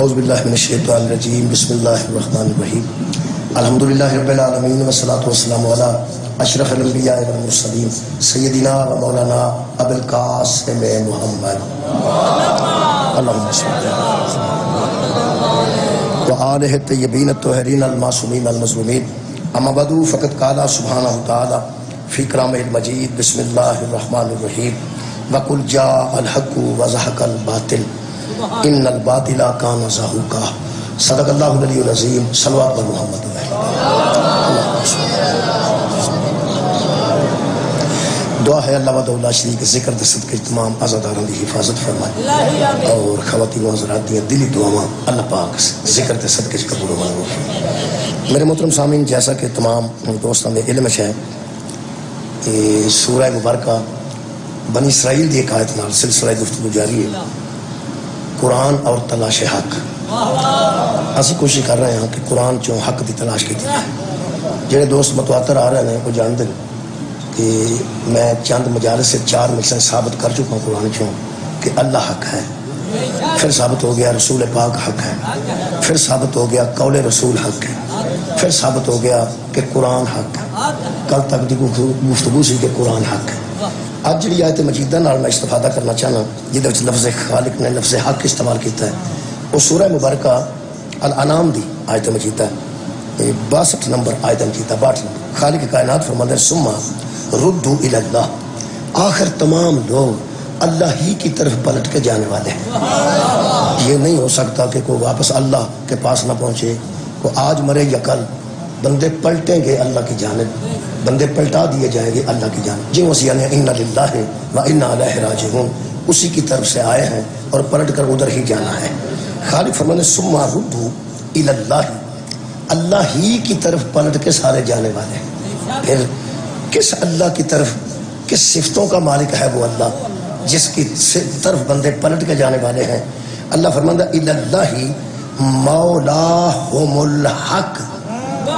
اعوذ باللہ من الشیطان الرجیم بسم اللہ الرحمن الرحیم الحمدللہ رب العالمین والصلاة والسلام علی اشرف الانبیاء والمرسلین سیدنا و مولانا ابو القاسم محمد اللہم صلی وآلہ الطیبین الطاہرین المعصومین المظلومین اما بعد فقد قال سبحانہ تعالی فی کلامہ المجید بسم اللہ الرحمن الرحیم وَقُلْ جَاءَ الْحَقُّ وَزَهَقَ الْبَاطِلُ ان الباطل کان زہوقا صدق اللہ العلی العظیم صلوات محمد دعا ہے اللہ وحدہ لا شریک کے ذکر دے صدقے تمام عزاداروں دی حفاظت فرمائے اور خواتین و حضرات دی دلی دعاواں اللہ پاک ذکر دے صدقے قبول و منظور۔ میرے محترم سامعین، جیسا کہ تمام دوستان میں علم ہے سورہ مبارکہ بنی اسرائیل دی ایک آیت نال سلسلہ گفتگو جاری ہے، قرآن اور تلاش حق۔ اسی کوشش کر رہے ہیں کہ قرآن چوں حق دی تلاش کی ہے۔ جڑے دوست متواتر آ رہے ہیں وہ جانتے ہیں کہ میں چند مجالس سے 4 مجلسیں ثابت کر چکا ہوں قرآن چوں کہ اللہ حق ہے، پھر ثابت ہو گیا رسول پاک حق ہے، پھر ثابت ہو گیا قول رسول حق ہے، پھر ثابت ہو گیا کہ قرآن حق ہے۔ کل تک دی گفتگو سی کہ قرآن حق ہے۔ آج جڑی آیت مجیدہ نال میں استفادہ کرنا چاہنا جہدے وچ لفظ خالق نے لفظ حق استعمال کیتا ہے وہ سورہ مبارکہ الانعام دی آیت مجیدہ ہے، 62 نمبر آیت مجیدہ 62 نمبر۔ خالق کائنات فرماتا ہے ثم ردوا الی اللہ، آخر تمام لوگ اللہ ہی کی طرف پلٹ کے جانے والے ہیں۔ یہ نہیں ہو سکتا کہ کوئی واپس اللہ کے پاس نہ پہنچے، وہ آج مرے یا کل بندے پلٹیں گے اللہ کی جانب، بندے پلٹا دیے جائیں گے اللہ کی جانب۔ جی وسیع نے انا للہ و انا الیہ راجعون، اسی کی طرف سے آئے ہیں اور پلٹ کر ادھر ہی جانا ہے۔ خالق فرمانے ثم ردوا الی اللہ، اللہ ہی کی طرف پلٹ کے سارے جانے والے ہیں۔ پھر کس اللہ کی طرف، کس صفتوں کا مالک ہے وہ اللہ جس کی طرف بندے پلٹ کے جانے والے ہیں؟ اللہ فرماتا الی اللہ مولاہم الحق،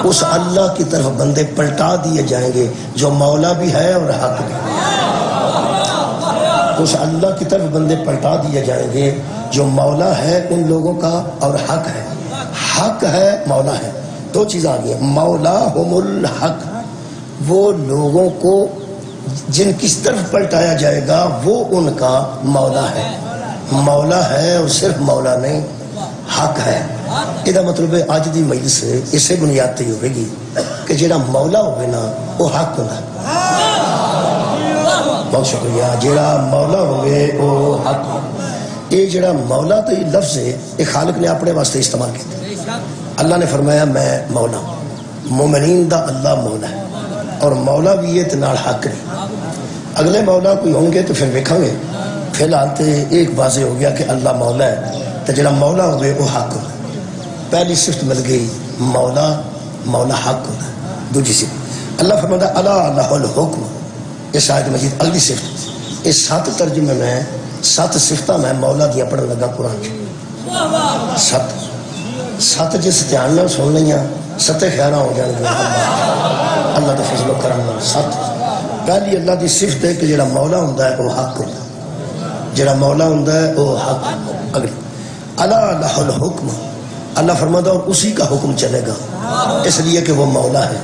اس اللہ کی طرف بندے پلٹا دیے جائیں گے جو مولا بھی ہے اور حق بھی۔ اس اللہ کی طرف بندے پلٹا دیے جائیں گے جو مولا ہے ان لوگوں کا اور حق ہے۔ حق ہے، مولا ہے، دو چیزیں آ گئی ہیں۔ مولاہم الحق، وہ لوگوں کو جن کس طرف پلٹایا جائے گا وہ ان کا مولا ہے۔ مولا ہے اور صرف مولا نہیں، حق ہے۔ یہ مطلب ہے آج دی مجلس اسے بنیاد تے ہوئے گی کہ جیڑا مولا ہوئے نا وہ حق ہونا۔ بہت شکریہ۔ جیڑا مولا ہوئے وہ حق۔ یہ جیڑا مولا تو یہ لفظ ہے یہ خالق نے اپنے واسطے استعمال کیا۔ اللہ نے فرمایا میں مولا ہوں، مومنین دا اللہ مولا ہے، اور مولا بھی یہ نال حق نہیں۔ اگلے مولا کوئی ہوں گے تو پھر دیکھیں گے، فی الحال تو ایک واضح ہو گیا کہ اللہ مولا ہے، تو جڑا مولا ہوئے وہ حق ہونا۔ پہلی صفت مل گئی مولا، مولا حق ہونا۔ دوسری صفت اللہ فرماتا الا لہ الحکم، اس آیت مجید اگلی صفت۔ اس 7 ترجمے میں 7 صفتاں میں مولا دیا پڑھن لگا قرآن چ۔ 7 جس دھیان نال سن لیاں 7 خیراں ہو جان گے اللہ دے فضل و کرم نال۔ 7 پہلی اللہ دی صفت ہے کہ جڑا مولا ہوندا ہے وہ حق ہوندا ہے، جڑا مولا ہوندا ہے وہ حق۔ اگلی الا لہ الحکم، اللہ فرماتا اور اسی کا حکم چلے گا، اس لیے کہ وہ مولا ہے۔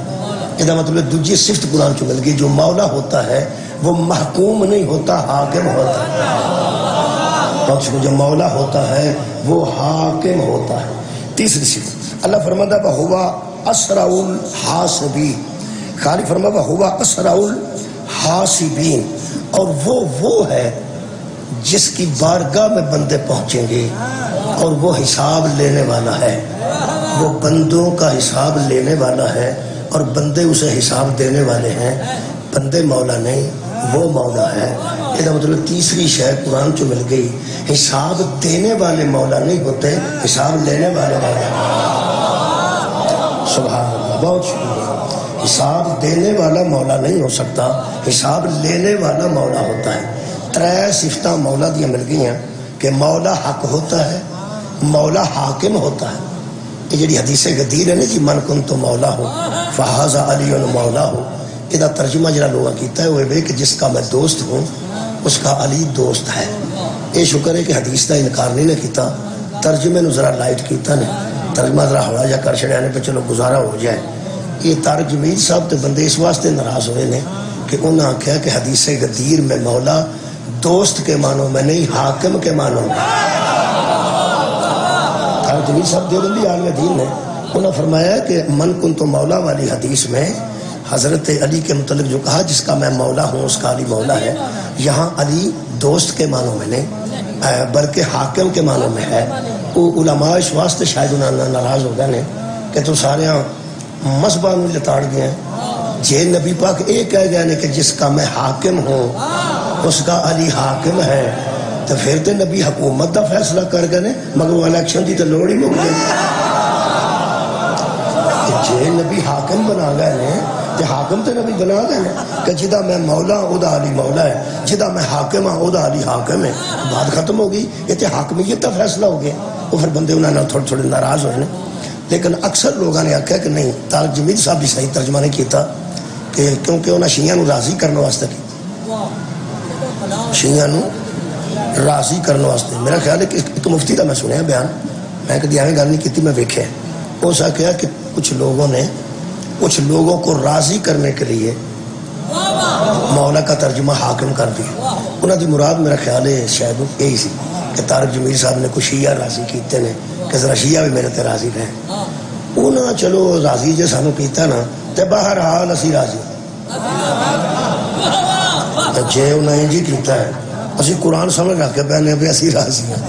یہ مطلب دوسری صفت قرآن چ مل گئی، جو مولا ہوتا ہے وہ محکوم نہیں ہوتا، حاکم ہوتا ہے۔ جو مولا ہوتا ہے وہ حاکم ہوتا ہے۔ تیسری صفت اللہ فرماتا وَهُوَ أَسْرَعُ الْحَاسِبِينَ، خالق فرماتا وَهُوَ أَسْرَعُ الْحَاسِبِينَ، اور وہ ہے جس کی بارگاہ میں بندے پہنچیں گے اور وہ حساب لینے والا ہے، وہ بندوں کا حساب لینے والا ہے اور بندے اسے حساب دینے والے ہیں۔ بندے مولا نہیں، وہ مولا ہے۔ یہ مطلب تیسری شے قرآن چو مل گئی، حساب دینے والے مولا نہیں ہوتے، حساب لینے والے مولا۔ سبحان اللہ، بہت شکریہ۔ حساب دینے والا مولا نہیں ہو سکتا، حساب لینے والا مولا ہوتا ہے۔ 3 صفتاں مولا دیا مل گئی ہیں کہ مولا حق ہوتا ہے، مولا حاکم ہوتا ہے۔ یہ جڑی حدیث غدیر ہے نا جی من کنت مولا ہو فہذا علی مولا ہو، یہ ترجمہ جڑا لوگوں کیتا ہے وہ کہ جس کا میں دوست ہوں اس کا علی دوست ہے۔ یہ شکر ہے کہ حدیث کا انکار نہیں نہ کیتا، ترجمے نو ذرا لائٹ کیتا نے، ترجمہ ذرا ہوا جا کر چھڑیا نے پہ چلو گزارا ہو جائے. یہ طارق جمیل صاحب تے بندے اس واسطے ناراض ہوئے نے کہ انہوں نے کہا کہ حدیث غدیر میں مولا دوست کے معنوں میں نہیں حاکم کے معنوں میں. طارق جمیل صاحب دیوبندی عالم دین نے انہوں نے فرمایا کہ من کن تو مولا والی حدیث میں حضرت علی کے متعلق جو کہا جس کا میں مولا ہوں اس کا علی مولا ہے، یہاں علی دوست کے معنوں میں نہیں بلکہ حاکم کے معنوں میں ہے. وہ علماء اس واسطے شاید انہوں نے ناراض ہو گئے کہ تو سارے مذہبہ میں لتاڑ گئے ہیں. جے نبی پاک ایک کہہ گئے کہ جس کا میں حاکم ہوں اس کا علی حاکم ہے، تو پھر تو نبی حکومت دا فیصلہ کر گئے مگر وہ الیکشن دی تو لوڑ ہی مک گئی. جے نبی حاکم بنا گئے تے حاکم تے نبی بنا گئے کہ جدا میں مولا او دا علی مولا ہے، جدا میں حاکم ہاں او دا علی حاکم ہے. بات ختم ہو گئی. یہ تے حاکمیت دا فیصلہ ہو گیا. وہ پھر بندے انہوں نے تھوڑے تھوڑے ناراض ہوئے. لیکن اکثر لوگوں نے آکھا کہ نہیں، طارق جمیل صاحب بھی صحیح ترجمہ نہیں کیتا کہ کیونکہ انہوں نے شیعہ نو راضی کرنے واسطے کی، شیعہ نو راضی کرنے واسطے. میرا خیال ہے کہ ایک مفتی کا میں سنیا بیان، میں کدی ایویں گل نہیں کیتی، میں ویکھیا اس کہا کہ کچھ لوگوں نے کچھ لوگوں کو راضی کرنے کے لیے مولا کا ترجمہ حاکم کر دیا. انہوں دی مراد میرا خیال ہے شاید یہی سی کہ طارق جمیل صاحب نے کچھ شیعہ راضی کیتے نے کہ ذرا شیعہ بھی میرے تے راضی رہے. انہوں چلو راضی جے سانو کیتا نا تے بہرحال اسی راضی. جے انہیں جی کیتا ہے اسی قرآن سمجھ رکھ کے پہنے بھی اسی راضی ہیں.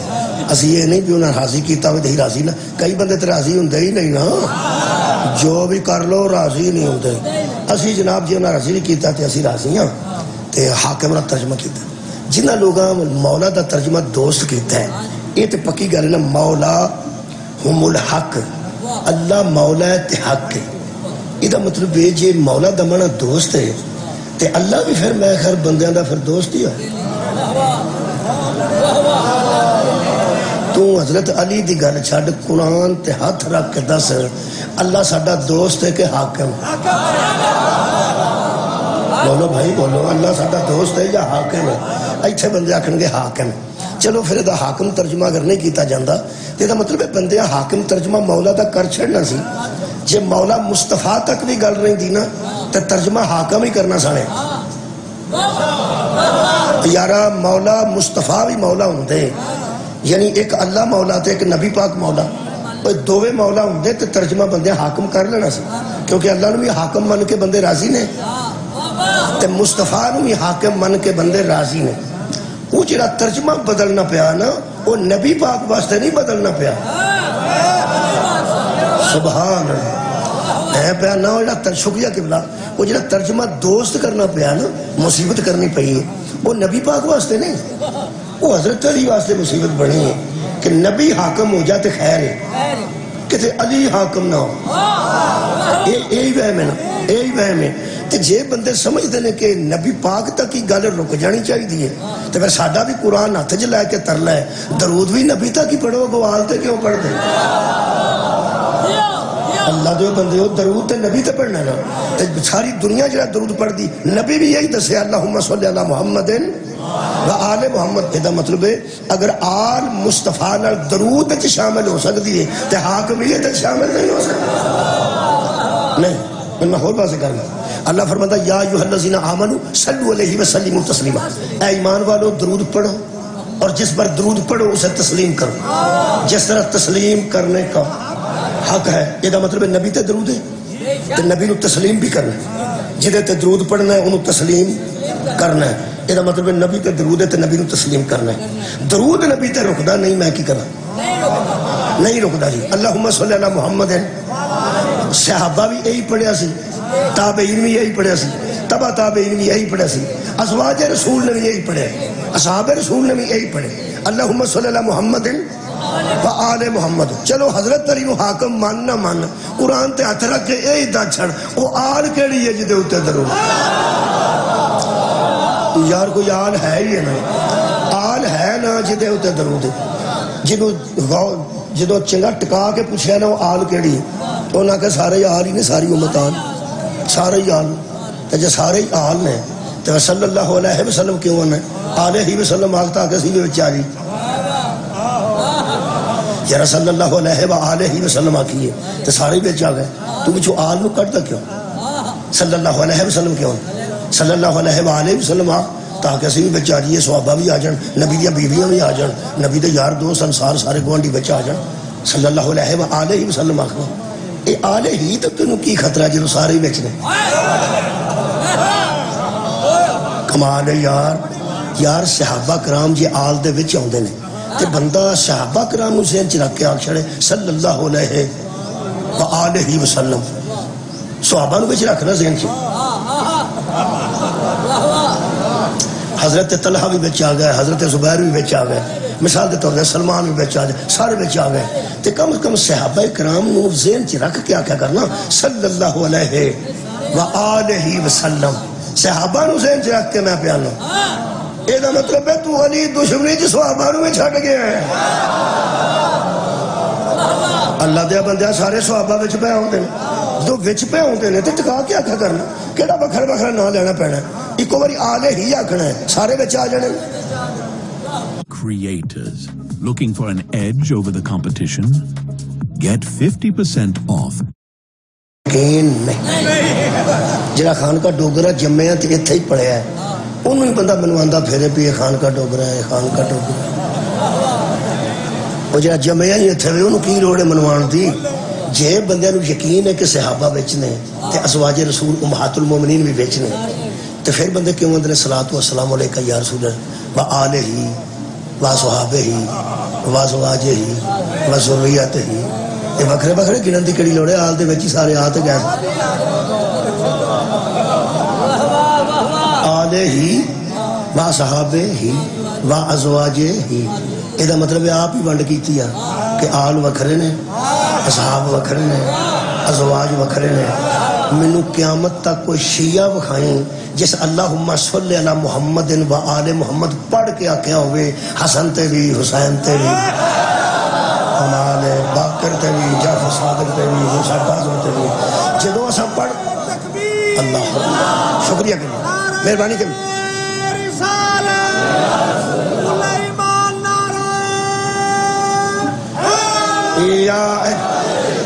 اسی یہ نہیں بھی انہیں راضی کیتا ہوئے ہی راضی نہ. کئی بندے تے راضی ہوندے ہی نہیں نا، جو بھی کر لو راضی نہیں ہوندے. اسی جناب جی انہیں راضی نہیں کیتا تے اسی راضی ہیں. تے حاکم نے ترجمہ کیتا. جنہ لوگاں مولا دا ترجمہ دوست کیتا ہے یہ تے پکی گل ہے نا، مولا ہم الحق، اللہ مولا تے حق ہے. یہ مطلب ہے جی مولا دا معنی دوست ہے تے اللہ بھی پھر میں خیر بندیاں دا پھر دوست ہی ہے. تو حضرت علی دی گل چھڈ قرآن تے ہاتھ رکھ کے دس اللہ ساڈا دوست ہے کہ حاکم؟ بولو بھائی بولو، اللہ ساڈا دوست ہے یا حاکم ہے؟ ایتھے بندے آکھن گے حاکم. چلو پھر دا حاکم ترجمہ اگر نہیں کیتا جاندا تے دا مطلب ہے بندے حاکم ترجمہ مولا دا کر چھڑنا سی. جے مولا مصطفیٰ تک بھی گل نہیں دی نا تے ترجمہ حاکم ہی کرنا سانے. یارا مولا مصطفیٰ بھی مولا ہوندے، یعنی ایک اللہ مولا تے ایک نبی پاک مولا، دووے مولا ہوندے تے ترجمہ بندے حاکم کر لینا سی. کیونکہ اللہ نے بھی حاکم من کے بندے راضی نے تے مصطفیٰ نے بھی حاکم من کے بندے راضی نے. وہ جڑا ترجمہ بدلنا پیا نا وہ نبی پاک واسطے نہیں بدلنا پیا. سبحان اللہ ہے پیا نا. وہ شکریہ قبلہ، وہ جڑا ترجمہ دوست کرنا پیا نا، مصیبت کرنی پئی ہے، وہ نبی پاک واسطے نہیں، وہ حضرت علی واسطے مصیبت بنی ہے کہ نبی حاکم ہو جاتے خیر ہے کہ علی حاکم نہ ہو. یہی وہم ہے نا، یہی وہم ہے. تے جے بندے سمجھتے ہیں کہ نبی پاک تک ہی گل رک جانی چاہیے تو پھر ساڈا بھی قرآن ہاتھ چ لے کے ترلا ہے، درود بھی نبی تک ہی پڑھو، گوال تے کیوں پڑھ دے؟ اللہ دے بندے ہو درود تے نبی تے پڑھنا نا. تے ساری دنیا جڑا درود پڑھ دی، نبی بھی یہی دسے اللہم صلی علی محمد و آل محمد. یہ مطلب ہے اگر آل مصطفیٰ نال درود تے شامل ہو سکتی ہے تے حاکمیت تے شامل نہیں ہو سکتی. نہیں میں اور بات کرنا. اللہ فرماتا یا ایھا الذین آمنوا صلوا علیہ وسلموا تسلیما. اے ایمان والو درود پڑھو اور جس پر درود پڑھو اسے تسلیم کرو جس طرح تسلیم کرنے کا حق ہے. یہ مطلب ہے نبی تے درود ہے تے نبی نو تسلیم بھی کرنا ہے. جدے تے درود پڑھنا ہے انہوں تسلیم کرنا ہے. یہ مطلب ہے نبی تے درود ہے تے نبی نو تسلیم کرنا ہے. درود نبی تے رکدا نہیں، میں کی کرا نہیں رکدا جی. اللہم صلی علی محمد. صحابہ بھی یہی پڑھیا سی، تابعین بھی یہی پڑھیا سی، تبع تابعین بھی یہی پڑھیا سی، ازواج رسول نے بھی یہی پڑھے، اصحاب رسول نے بھی یہی پڑھے. اللہم صلی علی محمد و آل محمد. چلو حضرت علی نو حاکم مان نہ مان، قرآن تے ہاتھ رکھ کے یہی دا چھڑ وہ آل کیڑی ہے جدے اتنے درود؟ یار کوئی آل ہے ہی ہے نا، آل ہے نا جدے اتنے درود. جدو چنگا ٹکا کے پوچھا نا وہ آل کیڑی ہے تو انہاں کہ سارے آل ہی نے، ساری امت آل، سارے ہی آل. تو جب سارے ہی آل نے تو صلی اللہ علیہ وسلم کیوں نے آلہ ہی وسلم آگتا کہ سی بچاری. جرا صلی اللہ علیہ وآلہ وسلم آکیے تو سارے بیچ آ گئے. تو بچو آل نو کرتا کیوں؟ صلی اللہ علیہ وسلم کیوں؟ صلی اللہ علیہ وآلہ وسلم آ تاکہ اسی بھی بچ آ جائیے, صحابہ بھی آ جان, نبی دیا بیویاں بھی آ جان, نبی دے یار دوست انصار سارے گوانڈی بچ آ جان. صلی اللہ علیہ وآلہ وسلم آکھنا اے آلہ ہی تو تنوں کی خطرہ جنہوں سارے بچ نے. کمال ہے یار صحابہ کرام جی آل دے وچ آندے نے تے بندہ صحابہ کرام نو ذہن چ رکھ کے آکھ چھڑے صلی اللہ علیہ وآلہ وسلم, صحابہ نو وچ رکھنا ذہن چ. حضرت طلحہ بھی بچ آ گئے, حضرت زبیر بھی بچ آ گئے, مثال دیتا ہوں سلمان بھی بچ آ گئے, سارے بچ آ گئے. تے کم از کم صحابہ کرام نو ذہن چ رکھ کے آکھا کرنا صلی اللہ علیہ وآلہ وسلم. صحابہ نو ذہن چ رکھ کے میں پیانا اے دا مطلب ہے تو علی دشمنی جی صحابہ نو میں چھٹ گیا ہے. اللہ دیا بندیا سارے صحابہ وچ پہ ہوندے نے, جو وچ پہ ہوندے نے تے ٹکا کے آکھا کرنا کیڑا بکھر بکھر نہ لینا پینا, ایک باری آلے ہی آکھنا ہے, سارے وچ آ جانے. Creators looking for an edge over the competition? Get 50% off. جڑا خان کا ڈوگرا جمعہ تے ایتھے ہی پڑھیا ہے انہوں ہی بندہ بنواندا پھیرے بھی یہ خان کا ڈوگرا ہے, خان کا ڈوگرا. وہ جڑا جمعہ ہی ایتھے وے انہوں کی لوڑ ہے منوان دی. جے بندے نو یقین ہے کہ صحابہ بیچنے تے ازواج رسول امہات المومنین بھی بیچنے تے پھر بندے کیوں اندر صلاۃ و سلام علیکہ یا رسول اللہ و آلہ و صحابہ و ازواجہ و ذریتہ. یہ بکھرے بکھرے گنن دی کڑی لوڑے آل دے وچ سارے آتے گئے. آلہ و صحابہ و ازواجہ, یہ دا مطلب ہے آپ ہی ونڈ کیتی ہے کہ آل وکھرے نے, اصحاب وکھرے نے, ازواج وکھرے نے. منو قیامت تک کوئی شیعہ وکھائیں جس اللہم صلی علی محمد و آل محمد پڑھ کے آکھیا ہوئے حسن تے بھی حسین تے بھی کمال باقر تے بھی جعفر صادق تے بھی موسیٰ کاظم تے بھی جدو اسا پڑھ اللہ شکریہ کریں مہربانی کریں.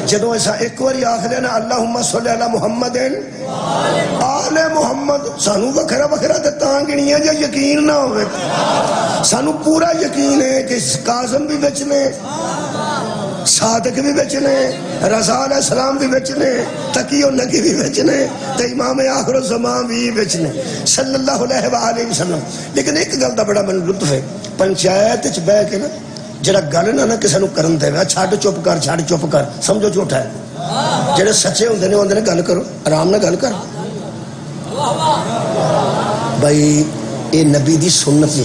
جدو ایسا ایک واری آخ لینا اللہم صلی علی محمد آل محمد, سانو وکھرا وکھرا تے تانگنی ہے جے یقین نہ ہوئے. سانو پورا یقین ہے کہ کاظم بھی بچنے, صادق بھی بچنے, رضا علیہ السلام بھی بچنے, تقی و نقی بھی بچنے, تے امام آخر الزمان بھی بچنے صلی اللہ علیہ وآلہ وسلم. لیکن ایک گل دا بڑا من لطف ہے, پنچایت وچ بیٹھ کے نا جڑا گل نہ نا کسے نو کرن دے چھڈ چپ کر سمجھو جھوٹا ہے. جڑے سچے ہوندے نے اوندے نے گل کرو, آرام نہ گل کر. بھائی اے نبی دی سنت ہے,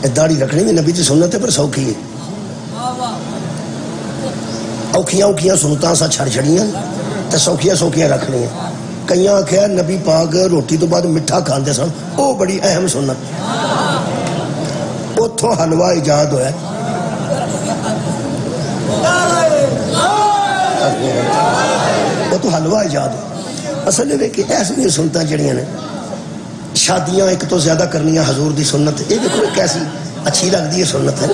اے داڑھی رکھنی بھی نبی دی سنت ہے پر سوکھی ہے. اوکھیاں اوکھیاں سنتاں سا چھڑ چھڑیاں تے سوکھیاں سوکھیاں رکھنیاں. کئیاں آکھیا نبی پاک روٹی تو بعد مٹھا کھاندے سن, او بڑی اہم سنت. اتھوں حلوہ ایجاد ہویا, وہ تو حلوہ ایجاد ہو. اصل یہ کہ ایسی سنتاں جڑیاں نے شادیاں ایک تو زیادہ کرنیاں حضور دی سنت, یہ دیکھو کیسی اچھی لگتی ہے سنت ہے.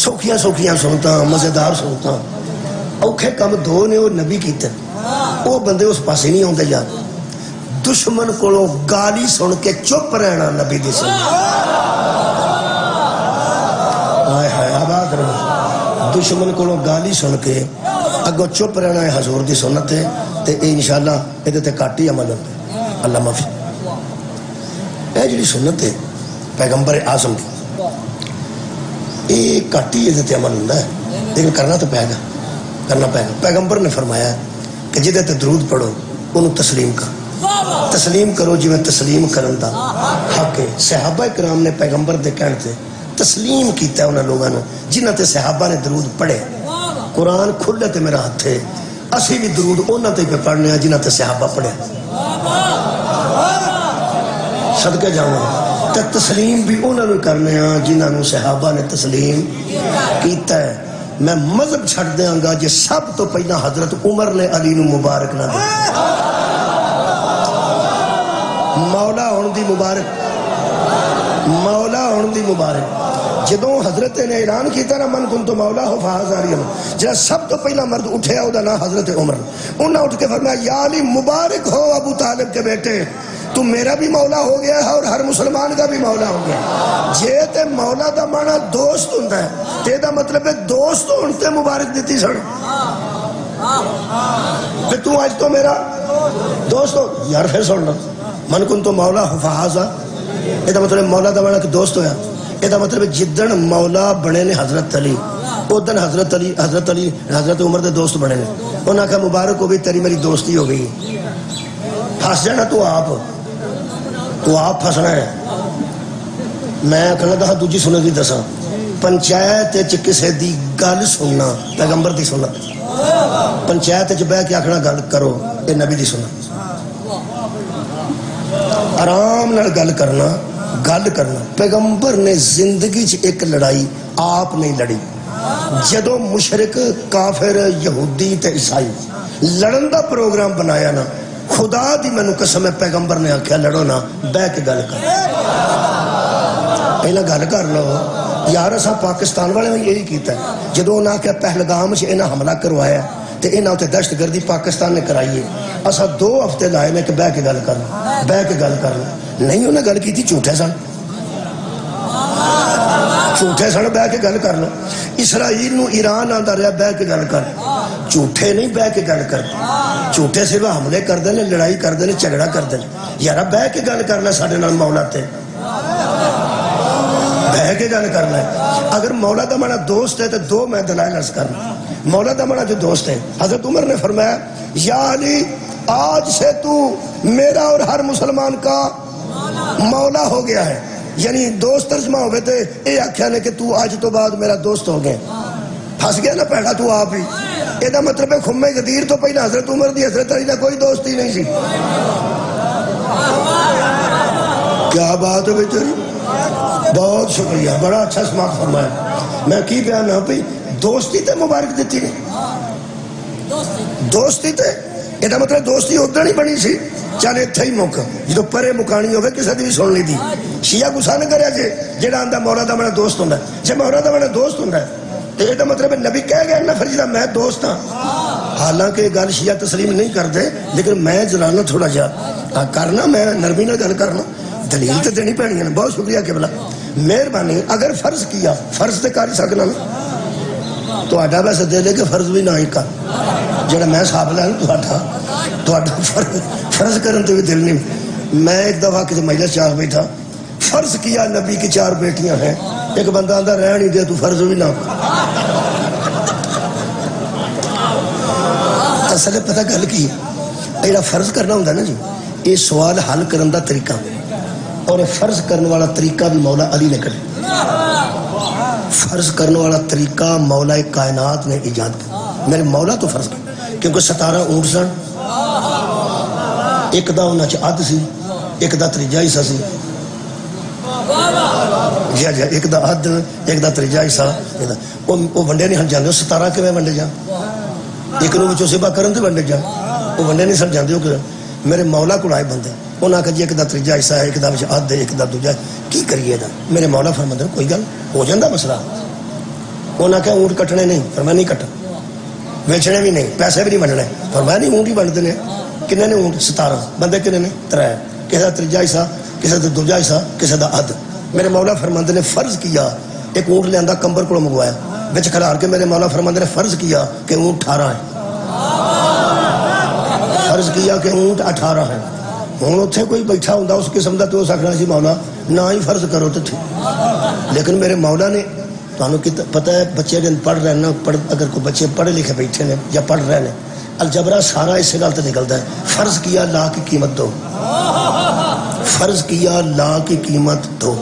سوکھیاں سوکھیاں سنتاں, مزیدار سنتاں. اوکھے کم دو نے وہ نبی کیتے, وہ بندے اس پاسے نہیں آتے جا. دشمن کو گالی سن کے چپ رہنا نبی دی سنت. آباد رہو. دشمن کو گالی سن کے اگو چپ رہنا ہے حضور دی سنت ہے. تے انشاءاللہ یہ تے کٹ ہی عمل ہوتا ہے. اللہ معافی. یہ جڑی سنت ہے پیغمبر اعظم کی, یہ کٹ ہی یہ عمل ہوتا ہے, لیکن کرنا تو پائے گا, کرنا پائے گا. پیغمبر نے فرمایا کہ جدے تے درود پڑھو انہوں تسلیم کر, تسلیم کرو جی میں تسلیم کرن دا حق ہے. صحابہ کرام نے پیغمبر دے کہنے تے تسلیم کیتا ہے انہاں لوگاں نے جنہاں تے صحابہ نے درود پڑھے. قرآن کھلے تے میرا ہاتھ ہے, اسی بھی درود انہاں تے پہ پڑھنے ہیں جنہاں تے صحابہ پڑھے. صدقے جاؤں تے تسلیم بھی انہاں نے کرنے ہیں جنہاں نے صحابہ نے تسلیم کیتا ہے. میں مذہب چھڑ دیاں گا جے سب تو پہلا حضرت عمر نے علی نو مبارک نہ دے. مولا ہون دی مبارک, مولا ہون دی مبارک. جدوں حضرت نے اعلان کیتا نا من کنت مولا ہو فہذا علی جڑا سب تو پہلا مرد اٹھیا او دا نام حضرت عمر، انہاں اٹھ کے فرمایا یا علی مبارک ہو ابو طالب کے بیٹے، تو میرا بھی مولا ہو گیا ہے اور ہر مسلمان کا بھی مولا ہو گیا۔ جے تے مولا دا معنی دوست ہوندا ہے تے دا مطلب ہے دوست ہون تے مبارک دیتی سن، کہ تو آج تو میرا دوست ہو یار۔ پھر سن لو من کنت مولا ہو فہذا، یہ دا مطلب مولا دا معنی کہ دوست ہویا، یہ دا مطلب جدن مولا بنے نے حضرت علی ادن حضرت عمر دے دوست بنے نے، انہاں کہا مبارک ہو بھی تیری میری دوستی ہو گئی، پھنس جانا تو آپ پھنسنا ہے۔ میں کہنا دا دوجی سننے دی دساں، پنچایت وچ کسے دی گل سننا پیغمبر دی سننا، پنچایت وچ بیٹھ کے آکھنا گل کرو اے نبی دی سننا، آرام نال گل کرنا۔ پیغمبر نے زندگی چ ایک لڑائی آپ نہیں لڑی، جدو مشرک کافر یہودی تے عیسائی لڑن دا پروگرام بنایا نا، خدا دی مینو قسم ہے پیغمبر نے آکھیا لڑو نا، بہ کے گل کر، پہلا گل کر لو یار۔ اساں پاکستان والے نے یہی کیتا ہے، جدو انہاں کہ پہلگام چ انہاں حملہ کروایا تے انہاں تے دہشت گردی پاکستان نے کرائی ہے، اساں 2 ہفتے لائے نے کہ بہ کے گل کرنا، نہیں انہیں گل کی تھی، جھوٹے سن بہ کے گل کر لو۔ اسرائیل نو ایران آندا رہا بہ کے گل کر، جھوٹے نہیں بہ کے گل کر، جھوٹے صرف حملے کر دے نے، لڑائی کر دے نے، جھگڑا کر دے یار، بہ کے گل کرنا ساڈے نال مولا تے بہ کے گل کرنا ہے۔ اگر مولا دا معنی دوست ہے تو 2 میں دلائل عرض کرنا۔ مولا دا معنی جو دوست ہے، حضرت عمر نے فرمایا یا علی آج سے تو میرا اور ہر مسلمان کا مولا ہو گیا ہے، یعنی دوست ترجمہ ہوئے تھے اے آکھیا نے کہ تو آج تو بعد میرا دوست ہو گیا، پھنس گیا نا پہلا تو آپ ہی۔ یہ دا مطلب ہے خمِ غدیر تو پہلا حضرت عمر دی حضرت علی دا کوئی دوست ہی نہیں سی۔ کیا بات ہے بیٹری، بہت شکریہ، بڑا اچھا سماعت فرمایا۔ میں کی بیان نہ پئی دوستی تے مبارک دیتی نہیں، دوستی تے یہ دا مطلب دوستی ادھر نہیں بنی سی، چل اتھے ہی موقع جدو پرے مکانی ہوئے کسی دی بھی سن لی دی۔ شیعہ گسا نہ کریا جیڑا آندہ مولا دا معنی دوست ہوندا ہے، جے مولا دا معنی دوست ہوندا ہے تو یہ مطلب ہے نبی کہہ گیا نہ فرجدہ میں دوست ہاں، حالانکہ گل شیعہ تسلیم نہیں کرتے، لیکن میں جلانا تھوڑا جا کرنا، میں نرمی نہ گل کرنا، دلیل تو دینی پڑنی ہے۔ بہت شکریہ قبلہ، مہربانی۔ اگر فرض کیا فرض تے کر سکنا نا تو آڈا ویسے دے لے کہ فرض بھی نہ ہی کر، جڑا میں صاحب لینا تو آڈا فرض کرن تو بھی دل نہیں۔ میں ایک دفعہ کسی مجلس چاہ بیٹھا، فرض کیا نبی کی 4 بیٹیاں ہیں، ایک بندہ آندہ رہ نہیں دے تو فرض بھی نہ اصل پتہ گل کی ایڈا فرض کرنا ہوتا نا جی، یہ سوال حل کرن دا طریقہ اور فرض کرنے والا طریقہ بھی مولا علی نے کرے۔ فرض کرنے والا طریقہ مولا کائنات نے ایجاد کیا، میرے مولا تو فرض کیا، کیونکہ 17 اونٹ سن، ایک دا انہاں چ ادھ سی، ایک دا تریجا حصہ سی، جی ایک دا ادھ ایک دا تریجا حصہ، وہ ونڈے نہیں ہن جاندے، 17 کیویں ونڈے جان، ایک نو وچوں ذبح کرن تے ونڈے جان، وہ ونڈے نہیں سن جاندے۔ میرے مولا کو آئے بندے، انہاں کہا جی ایک دا تریجا حصہ ہے، ایک دا وچ ادھ ہے، ایک دا دوجا، کی کریے دا؟ میرے مولا فرماندے کوئی گل ہو جاندا مسئلہ۔ انہاں کہا اونٹ کٹنے نہیں، فرمایا نہیں کٹن، ویچنے بھی نہیں، پیسے بھی نہیں بننے، فرمایا نہیں اونٹ ہی بنتے نے۔ کنے نے اونٹ؟ 17 بندے کنے نے؟ 3، کسی دا تریجا حصہ، کسی دا دوجا حصہ، کسی دا ادھ۔ میرے مولا فرماندے نے فرض کیا، ایک اونٹ لے آندا کمبر کو منگوایا، بچ کھلار کے میرے مولا فرماندے نے فرض کیا کہ اونٹ 18 ہے، فرض کیا کہ اونٹ 18 ہے۔ ہوں اتنے کوئی بیٹھا ہوں اس قسم کا تو اس آخنا سی مولا نہ ہی فرض کرو تو ٹھیک، لیکن میرے مولا نے تمہیں پتہ ہے بچے پڑھ رہے نا، اگر کوئی بچے پڑھے لکھے بیٹھے نے یا پڑھ رہے ہیں، الجبرا سارا اسی گل تو نکلتا ہے، فرض کیا لا کی قیمت دو، فرض کیا لا کی قیمت دو،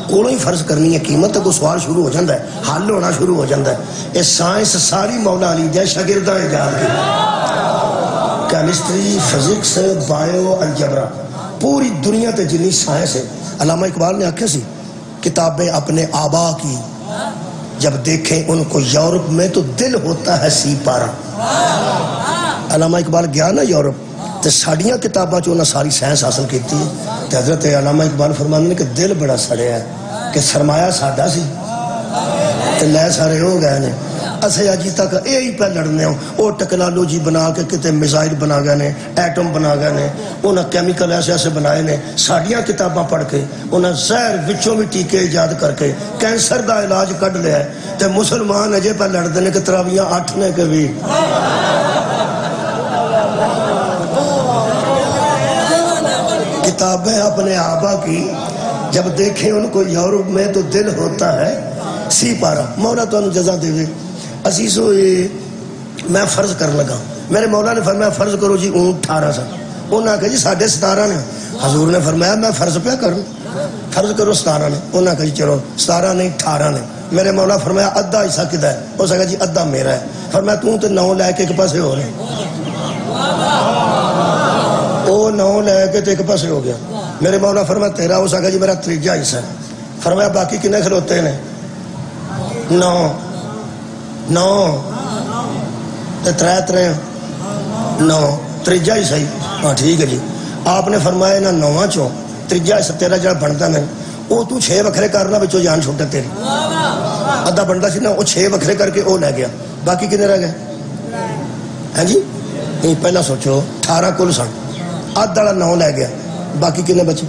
کو ہی فرض کرنی ہے قیمت، تو سوال شروع ہو جاتا ہے، حل ہونا شروع ہو جاتا ہے۔ یہ سائنس ساری مولا علی دے شاگرداں ایجاد کی، کیمسٹری، فزکس، بایو، الجبرا، پوری دنیا تے جنی سائنس ہے۔ علامہ اقبال نے آکھا سی کتابیں اپنے آبا کی جب دیکھیں ان کو یورپ میں تو دل ہوتا ہے سی پارا۔ علامہ اقبال گیا نا یورپ تے ساڑیاں کتاباں چ انہاں ساری سائنس حاصل کیتی تے حضرت علامہ اقبال فرماندے نے کہ دل بڑا سڑیا ہے کہ سرمایہ ساڈا سی تے لے سارے ہو گئے نے اسے اجی تک یہی پہ لڑنے ہوں وہ ٹیکنالوجی بنا کے کتے میزائل بنا گئے نے ایٹم بنا گئے نے انہیں کیمیکل ایسے ایسے بنائے نے ساڑیاں کتاباں پڑھ کے انہیں زہر وچوں بھی ٹیکے ایجاد کر کے کینسر دا علاج کڈ لیا ہے تے مسلمان اجے پہ لڑ دینے کہ تراویاں 8 نے کے بھی کتابیں اپنے آبا کی جب دیکھیں ان کو یورپ میں تو دل ہوتا ہے سی پارا مولا تو انہوں جزا دے دے عزیزو میں فرض کر لگا میرے مولا نے فرمایا فرض کرو جی اونٹ 18 سا انہوں نے کہا جی 17.5 نے حضور نے فرمایا میں فرض پہ کروں فرض کرو 17 نے انہوں نے کہا جی چلو 17 نہیں 18 نے میرے مولا فرمایا ادھا حصہ کدھا ہے اس نے کہا جی ادھا میرا ہے فرمایا تو 9 لے کے ایک پاسے ہو رہے وہ 9 لے کے تو ایک پاسے ہو گیا میرے مولا فرمایا تیرا اس نے کہا جی میرا 3 حصہ ہے فرمایا باقی کنے کھلوتے ہیں 9 3 9 3 حصہ ہی ہاں ٹھیک ہے جی آپ نے فرمایا نا 9 چوں 3 حصہ تیرا جڑا بنتا میں وہ تو 6 وکھرے کرنا بچوں جان چھوٹا تیری ادھا بنتا سی نا وہ 6 وکھرے کر کے وہ لے گیا باقی کنے رہ گئے ہیں جی نہیں پہلا سوچو 18 کل سن ادھا 9 لے گیا باقی کنے بچے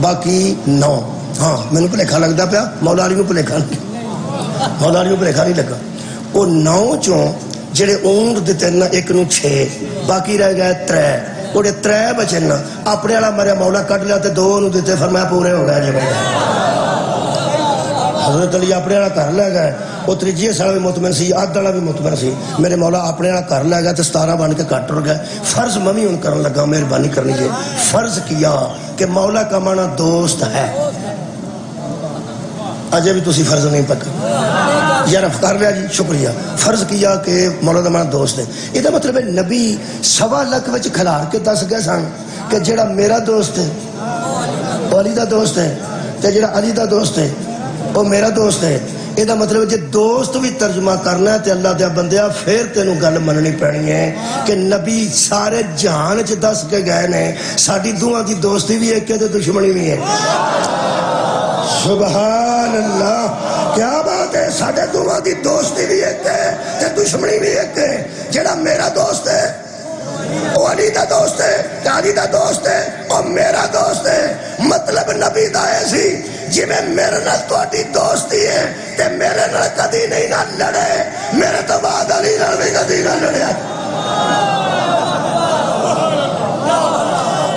باقی 9 ہاں میں نے بھلیکھا لگتا پیا مولا علی کو بھلیکھا مولا علی کو بھلیکھا نہیں لگا وہ 9 چوں جڑے اونٹ دیتے نا 1 نو 6 باقی رہ گئے 3 وہ 3 بچے نا اپنے والا مریا مولا کٹ لیا تے 2 نو دیتے فرمایا پورے ہو گئے جب حضرت علی اپنے والا گھر لے گئے وہ 3 سال بھی مطمئن سی آدھ والا بھی مطمئن سی میرے مولا اپنے والا گھر لے گئے تے 17 بن کے کٹ ہو گئے فرض ممی ان کرن لگا مہربانی کرنی ہے فرض کیا کہ مولا کا مانا دوست ہے اجے بھی تسی فرض نہیں پکا یار کر لیا جی شکریہ فرض کیا کہ مولا دا مانا دوست ہے یہ مطلب ہے نبی 1.25 لاکھ وچ کھلار کے دس گئے سن کہ جڑا میرا دوست ہے وہ علی دا دوست ہے تے جڑا علی دا دوست ہے وہ میرا دوست ہے یہ مطلب جی دوست بھی ترجمہ کرنا ہے تے اللہ دیا بندیا پھر تینوں گل مننی پڑنی ہے کہ نبی سارے جہان چ دس کے گئے نے ساری دعا دی دوستی بھی ایک ہے تے دشمنی بھی ہے سبحان اللہ کیا بات ہے ساڈے دعا دی دوستی بھی ایک ہے تے دشمنی بھی ایک ہے جڑا میرا دوست ہے وہ علی دا دوست ہے تے علی دا دوست ہے اور میرا دوست ہے مطلب نبی دا ایسی جی میں میرے نال تہاڈی دوستی ہے تے میرے نال کدی نہیں نہ لڑے میرے تو بعد علی نال بھی کدی نہ لڑیا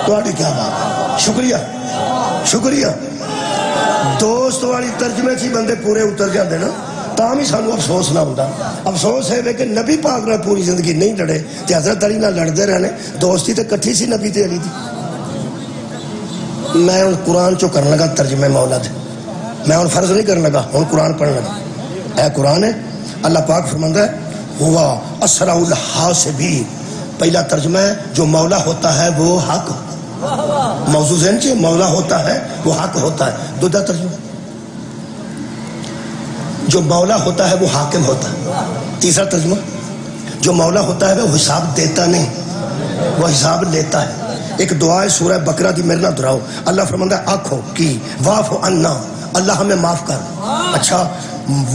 تہاڈی کیا بات شکریہ شکریہ دوست والی ترجمے چی بندے پورے اتر جاندے نا تاں بھی سانو افسوس نہ ہوتا افسوس ہے کہ نبی پاک نہ پوری زندگی نہیں لڑے تے حضرت علی نہ لڑتے رہنے دوستی تے کٹھی سی نبی تے علی دی میں ان قرآن چو کرنے لگا ترجمہ مولا دے میں ان فرض نہیں کرنے لگا ان قرآن پڑھنے لگا اے قرآن ہے اللہ پاک فرماتا ہے ہوا اسرع الحاسبین پہلا ترجمہ ہے جو مولا ہوتا ہے وہ حق موضوع ذہن چاہیے مولا ہوتا ہے وہ حق ہوتا ہے دوسرا ترجمہ جو مولا ہوتا ہے وہ حاکم ہوتا ہے تیسرا ترجمہ جو مولا ہوتا ہے وہ حساب دیتا نہیں وہ حساب لیتا ہے ایک دعا ہے سورہ بقرہ دی میرے نہ دراؤ اللہ فرماتا ہے آنکھوں کی واف عنا اللہ ہمیں معاف کر اچھا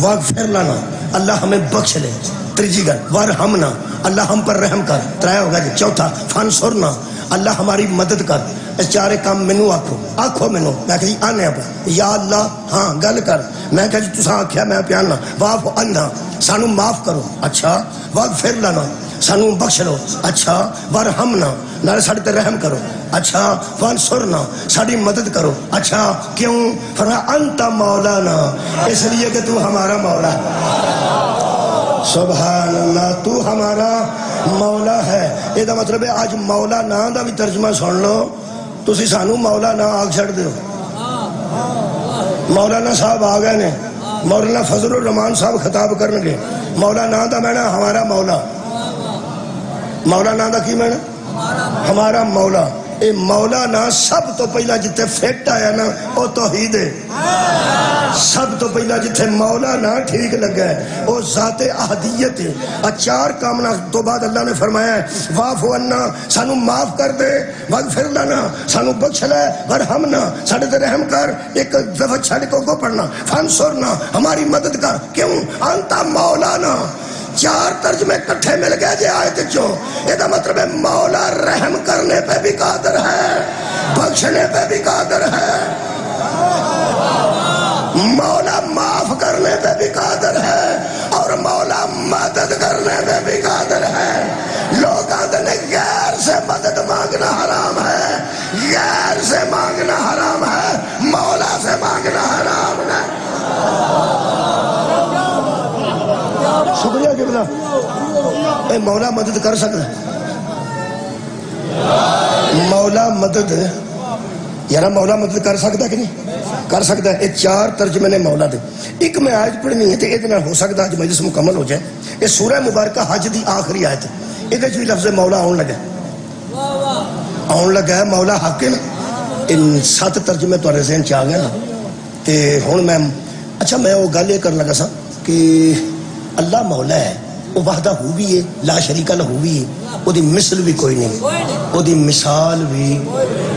واغفر لنا اللہ ہمیں بخش لے تیسری گل وارحمنا اللہ ہم پر رحم کر ترایا ہوگا جی چوتھا فانصرنا اللہ ہماری مدد کر اس چارے کام مینوں آکھو مینوں میں کہ جی آنے پہ یا اللہ ہاں گل کر میں کہ جی تساں آکھیا میں پیانا واف عنا سانو معاف کرو اچھا واغفر لنا سانو بخش لو اچھا وارحمنا نال ساڈے تے رحم کرو اچھا وانصرنا ساڈی مدد کرو اچھا کیوں فرمایا انت مولانا اس لیے کہ تو ہمارا مولا سبحان اللہ تو ہمارا مولا ہے یہ مطلب ہے آج مولا نا دا بھی ترجمہ سن لو تسی سانو مولا نا آگ چھڑ دیو مولانا صاحب آ گئے نے مولانا فضل الرحمان صاحب خطاب کرن گے مولانا دا میں نا ہمارا مولا مولانا دا کی میں نا ہمارا مولا اے مولانا سب تو پہلا جتے فیٹ آیا نا او توحید ہے سب تو پہلا جتھے مولا نہ ٹھیک لگا ہے وہ ذات احدیت ہے۔ چار کامنا تو بعد اللہ نے فرمایا ہے واعف عنا سانو معاف کر دے، واغفر لنا سانو بخش لے، ورحمنا ساڈے تے رحم کر، ایک دفعہ چھڑ کو پڑھنا، فانصرنا ہماری مدد کر، کیوں انت مولانا۔ چار ترجمے کٹھے مل گئے جے آیت چوں، یہ دا مطلب ہے مولا رحم کرنے پہ بھی قادر ہے، بخشنے پہ بھی قادر ہے، مولا معاف کرنے پہ بھی قادر ہے، اور مولا مدد کرنے پہ بھی قادر ہے۔ لوگ آتے ہیں غیر سے مدد مانگنا حرام ہے، غیر سے مانگنا حرام ہے، مولا سے مانگنا حرام ہے۔ شکریہ قبلہ، اے مولا مدد کر سکتا ہے، مولا مدد یارا مولا مدد کر سکتا ہے کہ نہیں کر سکتا ہے۔ یہ چار ترجمے نے مولا دے، ایک میں آیت پڑھنی ہے تو یہ ہو سکتا ہے مجلس مکمل ہو جائے۔ یہ سورہ مبارکہ حج دی آخری آیت ہے، یہ بھی لفظ مولا آن لگا ہے، مولا حق ہے نا۔ ان 7 ترجمے تھوڑے ذہن چ آ گئے نا تے ہن میں اچھا میں وہ گل یہ کرن لگا سا کہ اللہ مولا ہے، وہ وحدہ ہو بھی ہے، لا شریک لہ بھی ہے، وہ دی مثل بھی کوئی نہیں، وہ دی مثال بھی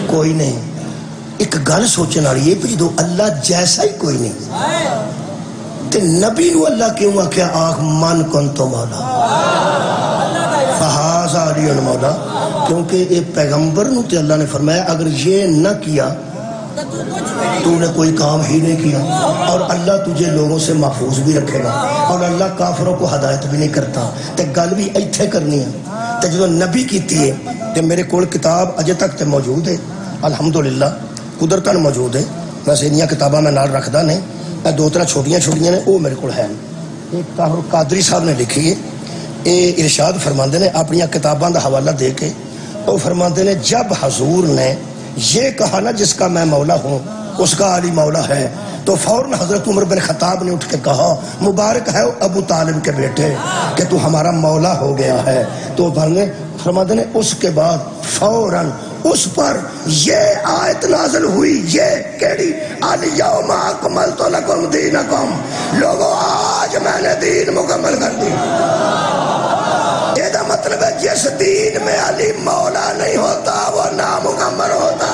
کوئی نہیں۔ ایک گل سوچنے والی ہے کہ جدو اللہ جیسا ہی کوئی نہیں تے نبی نو اللہ کیوں آکھیا آخ من کنتو مولا فہذا علی مولا، کیونکہ یہ پیغمبر نو تے اللہ نے فرمایا اگر یہ نہ کیا تو نے کوئی کام ہی نہیں کیا، اور اللہ تجھے لوگوں سے محفوظ بھی رکھے گا، اور اللہ کافروں کو ہدایت بھی نہیں کرتا۔ تے گل بھی ایتھے کرنی ہے تے جدو نبی کیتی ہے تے میرے کول کتاب اجے تک تے موجود ہے الحمدللہ، قدرتاً موجود ہے، ویسے انیاں کتاباں میں نال رکھدا نہیں، اے 2-3 چھوٹیاں نے وہ میرے کول ہیں۔ ایک طاہر قادری صاحب نے لکھی ہے، اے ارشاد فرماندے نے اپنی کتاباں دا حوالہ دے کے، وہ فرماندے نے جب حضور نے یہ کہا نا جس کا میں مولا ہوں اس کا علی مولا ہے، تو فوراً حضرت عمر بن خطاب نے اٹھ کے کہا مبارک ہے ابو طالب کے بیٹے کہ تو ہمارا مولا ہو گیا ہے۔ تو فرماتے ہیں اس کے بعد فوراً اس پر یہ آیت نازل ہوئی، یہ کیڑی الیوم اکملت لکم دینکم، لوگوں آج میں نے دین مکمل کر دی۔ یہ دا مطلب ہے جس دین میں علی مولا نہیں ہوتا وہ نامکمل ہوتا،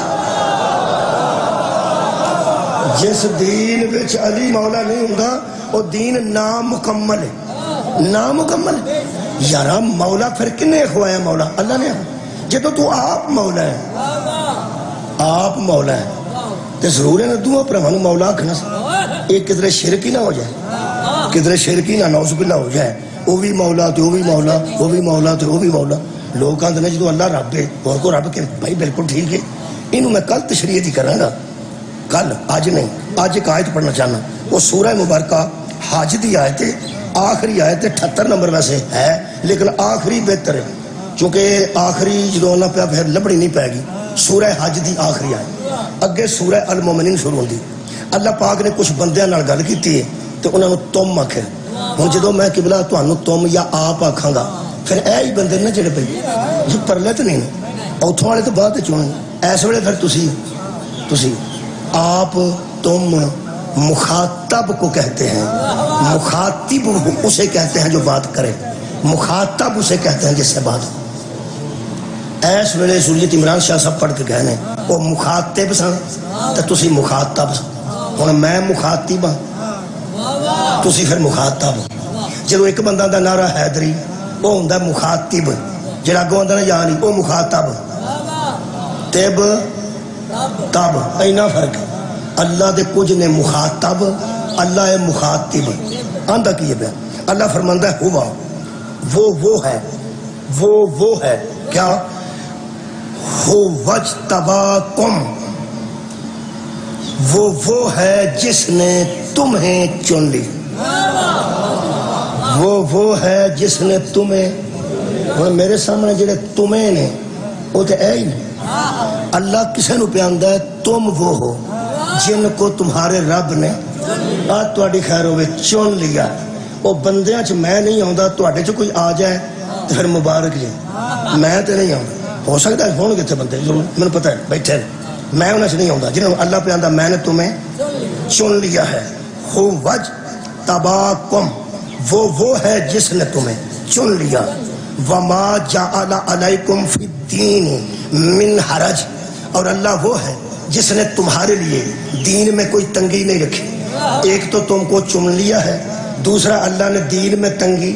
جس دین وچ علی مولا نہیں ہوتا وہ دین نامکمل ہے، نامکمل ہے۔ یارا مولا پھر کنے خوایا مولا؟ اللہ نے۔ جدو تو آپ مولا ہے، آپ مولا ہے تو ضرور ہے نا دعا پرہانو مولا آکھنا سا، ایک کدھر شرک ہی نہ ہو جائے، کدھر شرک ہی نہ نعوذ باللہ ہو جائے، وہ بھی مولا تو وہ بھی مولا، وہ بھی مولا تو وہ بھی مولا۔ لوگ کہتے ہیں جدو اللہ رب ہے اور کو رب کے بھائی بالکل ٹھیک ہے۔ انہوں میں کل تشریح دی کروں گا، کل آج نہیں، آج ایک آیت پڑھنا چاہنا، وہ سورہ مبارکہ حج دی آیت ہے، آخری آیت 78 نمبر ویسے ہے لیکن آخری بہتر ہے، چونکہ آخری جدو نہ پیا پھر لبڑی نہیں پائے گی۔ سورہ حج دی آخری آیت، اگے سورہ المومنین شروع ہوندی۔ اللہ پاک نے کچھ بندیاں نال گل کیتی ہے تو انہاں نو تم آکھے، ہن جدو میں قبلہ تانوں تم یا آپ آکھاں گا پھر اے ہی بندے نے جڑے پئی جو پرلے تے نہیں اوتھوں والے تو بعد وچ ہونے، اس ویلے پھر تسی آپ تم مخاطب کو کہتے ہیں، مخاطب اسے کہتے ہیں جو بات کرے، مخاطب اسے کہتے ہیں جس سے بات۔ ایس ویلے سوریت عمران شاہ صاحب پڑھ کے کہنے وہ مخاطب سن تو تسی مخاطب سن، ہن میں مخاطب ہاں تسی پھر مخاطب۔ جدو ایک بندہ دا نعرہ حیدری وہ ہوندا مخاطب، جڑا اگوں آندا نا یعنی وہ مخاطب، تب تب اینا فرق ہے۔ اللہ دے کچھ نے مخاطب، اللہ ہے مخاطب۔ آندہ کیے پہ اللہ فرماندہ ہے ہوا وہ ہے، وہ ہے کیا؟ وَاجْتَبَاكُمْ، وہ ہے جس نے تمہیں چن لی، وہ ہے جس نے تمہیں، میرے سامنے جڑے تمہیں نے وہ تو اے ہی نہیں۔ اللہ کسے نو پیاندا ہے تم وہ ہو جن کو تمہارے رب نے آج تواڈی خیر ہوئے چن لیا۔ وہ بندیاں چ میں نہیں آندا، تواڈے چ کوئی آ جائے تو پھر مبارک جی، میں تے نہیں آندا۔ ہو سکتا ہے ہون کتنے بندے مجھے پتہ ہے بیٹھے میں انہاں چ نہیں آندا جنہوں اللہ پہ آندا میں نے تمہیں چن لیا ہے۔ وج تباکم، وہ ہے جس نے تمہیں چن لیا، وما جعل علیکم فی الدین من حرج، اور اللہ وہ ہے جس نے تمہارے لیے دین میں کوئی تنگی نہیں رکھی۔ ایک تو تم کو چن لیا ہے، دوسرا اللہ نے دین میں تنگی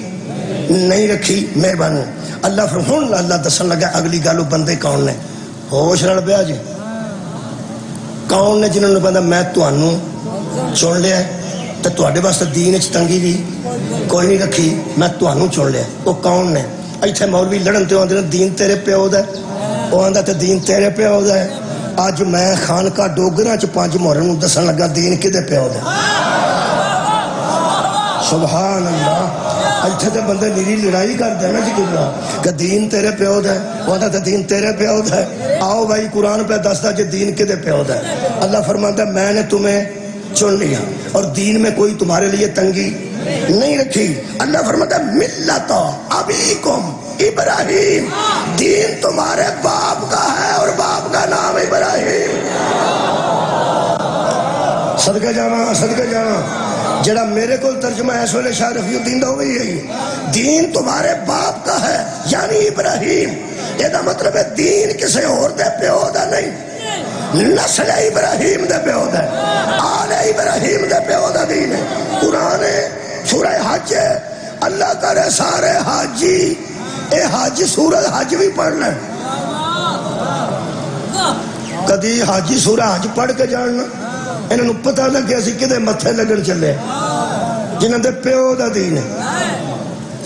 نہیں رکھی۔ مہربانی اللہ فرمون اللہ دسن لگا اگلی گالو بندے کون نے، ہوش رل پیا جی، کون نے جنہوں نے بندہ میں تانوں چن لیا تو تواڈے واسطے دین وچ تنگی بھی کوئی نہیں رکھی، میں تانوں چن لیا، وہ کون نے؟ ایتھے مولوی لڑن تے آندے نے دین تیرے پیو دا، وہ آندا تے دین تیرے پیو دا ہے۔ اج میں خانقاہ ڈوگراں چ 5 محرم نوں دسن لگا دین کدے پیو دا۔ سبحان اللہ، ایتھے تے بندے میری لڑائی کردے نا جی کہ دین تیرے پیو دا ہے، وہ آندا تے دین تیرے پیو دا ہے۔ آؤ بھائی قرآن پہ دسدا جے دین کدے پیو دا ہے۔ اللہ فرماتا ہے میں نے تمہیں چن لیا اور دین میں کوئی تمہارے لیے تنگی نہیں رکھی۔ اللہ فرماتا ہے ملت ابیکم ابراہیم، دین تمہارے باپ کا ہے اور باپ کا نام ابراہیم۔ صدقہ جاواں صدقہ جاواں، جڑا میرے کو ترجمہ ہے سولے شاہ رفیع الدین دا ہوئی ہے، دین تمہارے باپ کا ہے یعنی ابراہیم۔ یہ دا مطلب ہے دین کسے اور دے پیو دا نہیں، نسل ابراہیم دے پیو دا، آل ابراہیم دے پیو دا دین ہے۔ قرآن سورہ حج ہے، اللہ کرے سارے حاجی اے حج سورہ حج بھی پڑھ لیں، کدی حاجی سورہ حج پڑھ کے جاننا انہوں پتہ لگے اسی کدے متھے لگن چلے جنہوں دے پیو دا دین ہے۔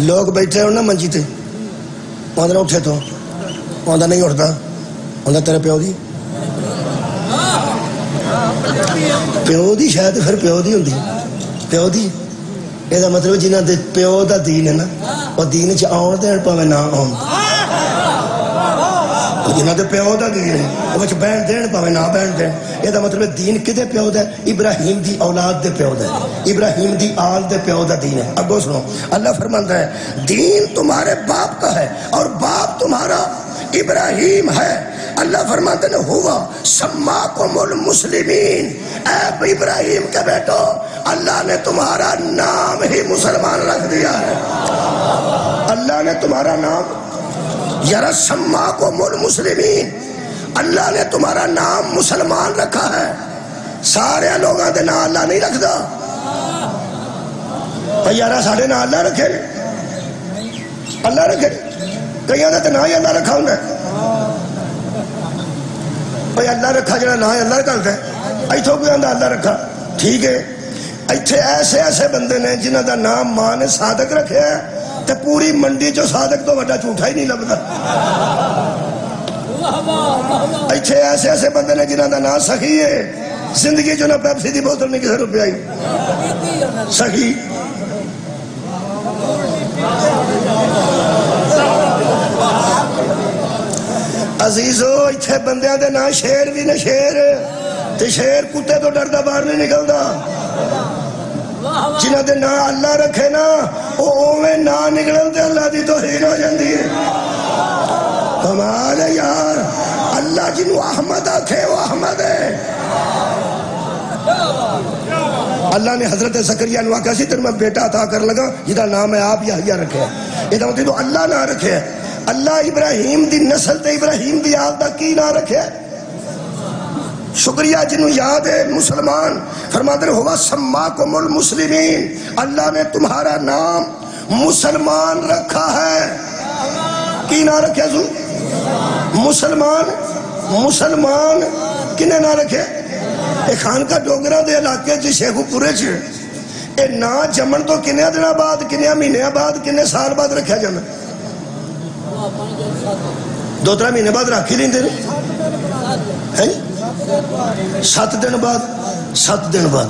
لوگ بیٹھے ہو نا منجی تے، آندھنا اٹھے تو آندھا نہیں اٹھتا، آندھا تیرے پیو دی پیو دی شاید پھر پیو دی ہوندی پیو دی، یہ دا مطلب جنہوں دے پیو دا دین ہے نا وہ دین چ آن دین پاوے نہ آن، جنہوں دے پیو دا دین ہے وہ وچ بہن دین پاوے نہ بہن دین۔ یہ دا مطلب دین کدے پیو دا ہے؟ ابراہیم دی اولاد دے پیو دا ہے، ابراہیم دی آل دے پیو دا دین ہے۔ اب سنو اللہ فرماتا ہے دین تمہارے باپ کا ہے اور باپ تمہارا ابراہیم ہے۔ اللہ فرماتے ہیں ہوا سماکم المسلمین، اے ابراہیم کے بیٹو اللہ نے تمہارا نام ہی مسلمان رکھ دیا ہے۔ اللہ نے تمہارا نام یرا سماکم المسلمین، اللہ نے تمہارا نام مسلمان رکھا ہے۔ سارے لوگاں دے نام اللہ نہیں رکھدا، بھئی یارا ساڑھے نام اللہ رکھے اللہ رکھے، کئی آدھے نام ہی اللہ رکھا ہوں گے، بھئی اللہ رکھا جڑا نام اللہ رکھا ہے، ایتھوں کوئی آدھا اللہ رکھا ٹھیک ہے۔ ایتھے ایسے بندے نے جنہاں دا نام ماں نے صادق رکھے ہے تے پوری منڈی جو صادق تو بڑا جھوٹا ہی نہیں لبدا۔ ایتھے ایسے بندے نے جنہاں دا نام سخی ہے، زندگی جو نہ پیپسی دی بوتل نہیں کسے روپے آئی سخی۔ عزیزو ایتھے بندیاں دے نام شیر بھی نے شیر، تے شیر کتے تو ڈردہ باہر نہیں نکلدا۔ جنہاں دے نام اللہ رکھے نا وہ اوویں نام نکلن تے اللہ دی توہین ہو جاندی ہے۔ کمال ہے یار، اللہ جنہوں احمد آکھے وہ احمد ہے۔ اللہ نے حضرت زکریا نو آکھا سی تیرے میں بیٹا عطا کر لگا جدا نام ہے آپ یحییٰ رکھے ہے، یہ مطلب اللہ نہ رکھے ہے۔ اللہ ابراہیم دی نسل تے ابراہیم دی آل دا کی نہ رکھے ہے؟ شکریہ جنہوں یاد ہے مسلمان۔ فرماتے ہیں ہوا سماکم المسلمین، اللہ نے تمہارا نام مسلمان رکھا ہے۔ کی نہ رکھے سو مسلمان، مسلمان کنے نہ رکھے؟ اے خانقاہ ڈوگرہ دے علاقے جی شیخو پورے چھے اے نا جمن تو کنے دنہ بعد کنے مہینے بعد کنے سال بعد رکھا جانا؟ 2-3 مہینے بعد رکھی لیں دے ہیں 7 دن بعد 7 دن بعد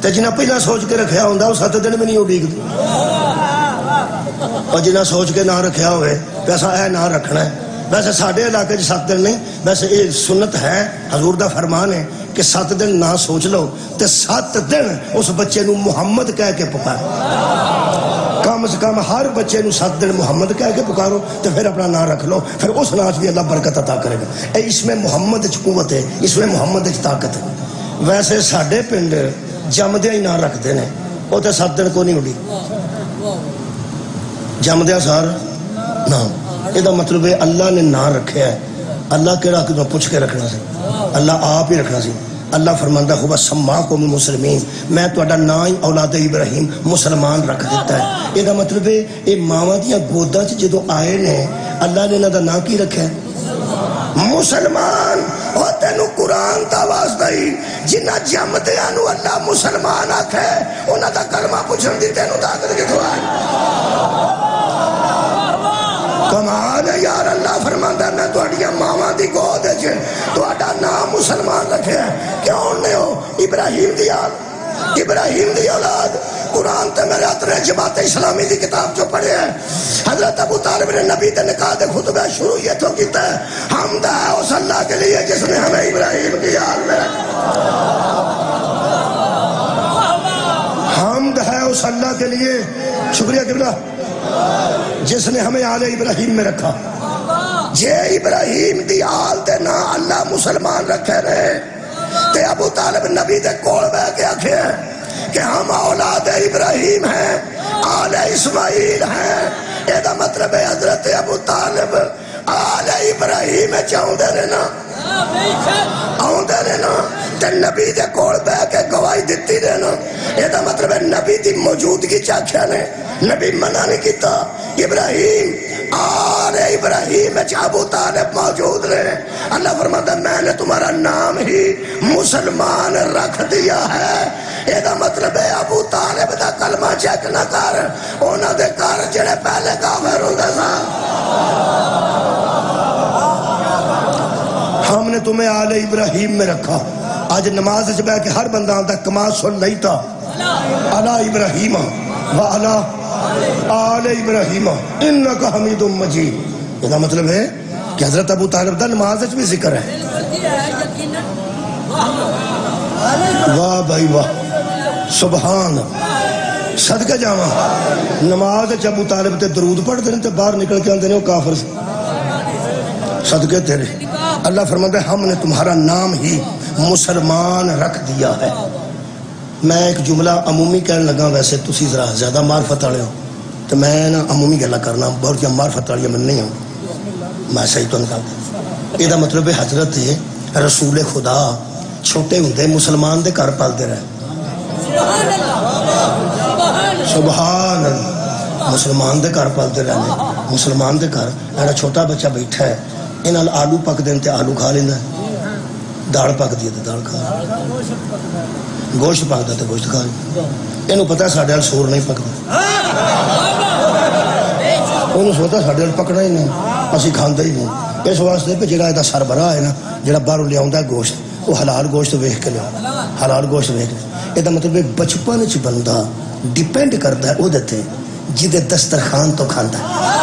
تے جنہ پہلا سوچ کے رکھیا ہوندہ وہ 7 دن میں نہیں اڑیگ دی، اور جنہ سوچ کے نہ رکھیا ہوئے پیسا اے نہ رکھنا ہے۔ ویسے ساڑھے علاقے 7 دن نہیں، ویسے یہ سنت ہے، حضور دا فرمان ہے کہ 7 دن نہ سوچ لو تے 7 دن اس بچے نو محمد کہہ کے پکار، کم سے کم ہر بچے نو 7 دن محمد کہہ کے پکارو تو پھر اپنا نام رکھ لو، پھر اس نام بھی اللہ برکت عطا کرے گا۔ اے اس میں محمد قوت ہے، اس میں محمد طاقت ہے۔ ویسے ساڑھے پنڈ جمدیا ہی نام رکھتے ہیں وہ تو 7 دن کو نہیں اڈی جمدیا سار نام یہ مطلب ہے اللہ نے نام رکھا ہے اللہ کہڑا کدوں پوچھ کے رکھنا سی اللہ آپ ہی رکھنا سی اللہ فرماندا ہے سماکم المسلمین میں تہاڈا نام ہی اولاد ابراہیم مسلمان رکھ دیتا ہے یہ مطلب ہے یہ ماواں دیاں گوداں چ جدوں آئے نے اللہ نے انہاں دا نام کی رکھا ہے مسلمان اور تینو قرآن دا واسطہ ہی جنہ جمدیاں نو اللہ مسلمان آکھے انہاں دا کلمہ پوچھن دی تینو طاقت کتھوں آئی کمال ہے یار اللہ فرماندا ہے میں تہاڈیاں ماواں دی گود وچ تہاڈا نام مسلمان رکھیا ہے کیوں نے ہو ابراہیم دی آل ابراہیم دی اولاد قرآن تے میرے اترے جماعت اسلامی دی کتاب جو پڑھے ہیں حضرت ابو طالب نے نبی دے نکاح دے خطبہ شروع یہ تو کیتا ہے حمد ہے اس اللہ کے لیے جس نے ہمیں ابراہیم کی آل میں حمد ہے اس اللہ کے لیے شکریہ قبلہ جس نے ہمیں آل ابراہیم میں رکھا جے ابراہیم دی آل دے نا اللہ مسلمان رکھے رہے تے ابو طالب نبی دے کول بہ کے آکھے کہ ہم اولاد ابراہیم ہیں آل اسماعیل ہیں یہ دا مطلب ہے حضرت ابو طالب آل ابراہیم چاہتے رہنا آؤندے رہنا تے نبی دے کول بہ کے گواہی دیتی رہنا یہ دا مطلب ہے نبی دی موجودگی چاکھیا نے نبی منع نہیں کیتا ابراہیم آل ابراہیم ابو طالب موجود رہے اللہ فرماتا ہے میں نے تمہارا نام ہی مسلمان رکھ دیا ہے یہ دا مطلب ہے ابو طالب دا کلمہ چیک نہ کر اونا دے کر جڑے پہلے کافر ہوندے سا ہم نے تمہیں آل ابراہیم میں رکھا آج نماز سے بیٹھ کے ہر بندہ آتا کما سن نہیں تھا علی ابراہیم و علی آل ابراہیم انکا حمید مجید یہ دا مطلب ہے کہ حضرت ابو طالب دا نماز بھی ذکر ہے واہ بھائی واہ سبحان صدقہ جاواں نماز ابو طالب تے درود پڑھ دیں تے باہر نکل کے آندے نے وہ کافر سے صدقے تیرے اللہ فرماتا ہے ہم نے تمہارا نام ہی مسلمان رکھ دیا ہے میں ایک جملہ عمومی کہنے لگا ویسے تسی ذرا زیادہ معرفت والے ہو تو میں نا عمومی گلا کرنا بہت معرفت والی میں نہیں ہوں میں صحیح تو نکالتا یہ مطلب ہے حضرت رسول خدا چھوٹے ہوندے مسلمان دے گھر پالتے رہے سبحان اللہ مسلمان دے گھر پالتے رہنے مسلمان دے گھر اینا چھوٹا بچہ بیٹھا ہے انہاں آلو پک دیں تے آلو کھا لیندہ ہے داڑ پک دیئے تے داڑ کھا گوشت پک دیتے گوشت کھا لیندہ انہوں پتہ ہے ساڑھے حال سور نہیں پکتا انہوں سوتا ساڑھے حال پکڑا ہی نہیں اسی کھاندہ ہی نہیں اس واسطے پہ جڑا ایدہ سربراہ ہے نا جڑا باہروں لے آؤندہ ہے گوشت وہ حلال گوشت ویکھ کے لے حلال گوشت ویکھ کے ایدہ مطلب بچپن چ بندہ ڈیپینڈ کرتا ہے وہ دیتے جدے دسترخوان تو کھاندا ہے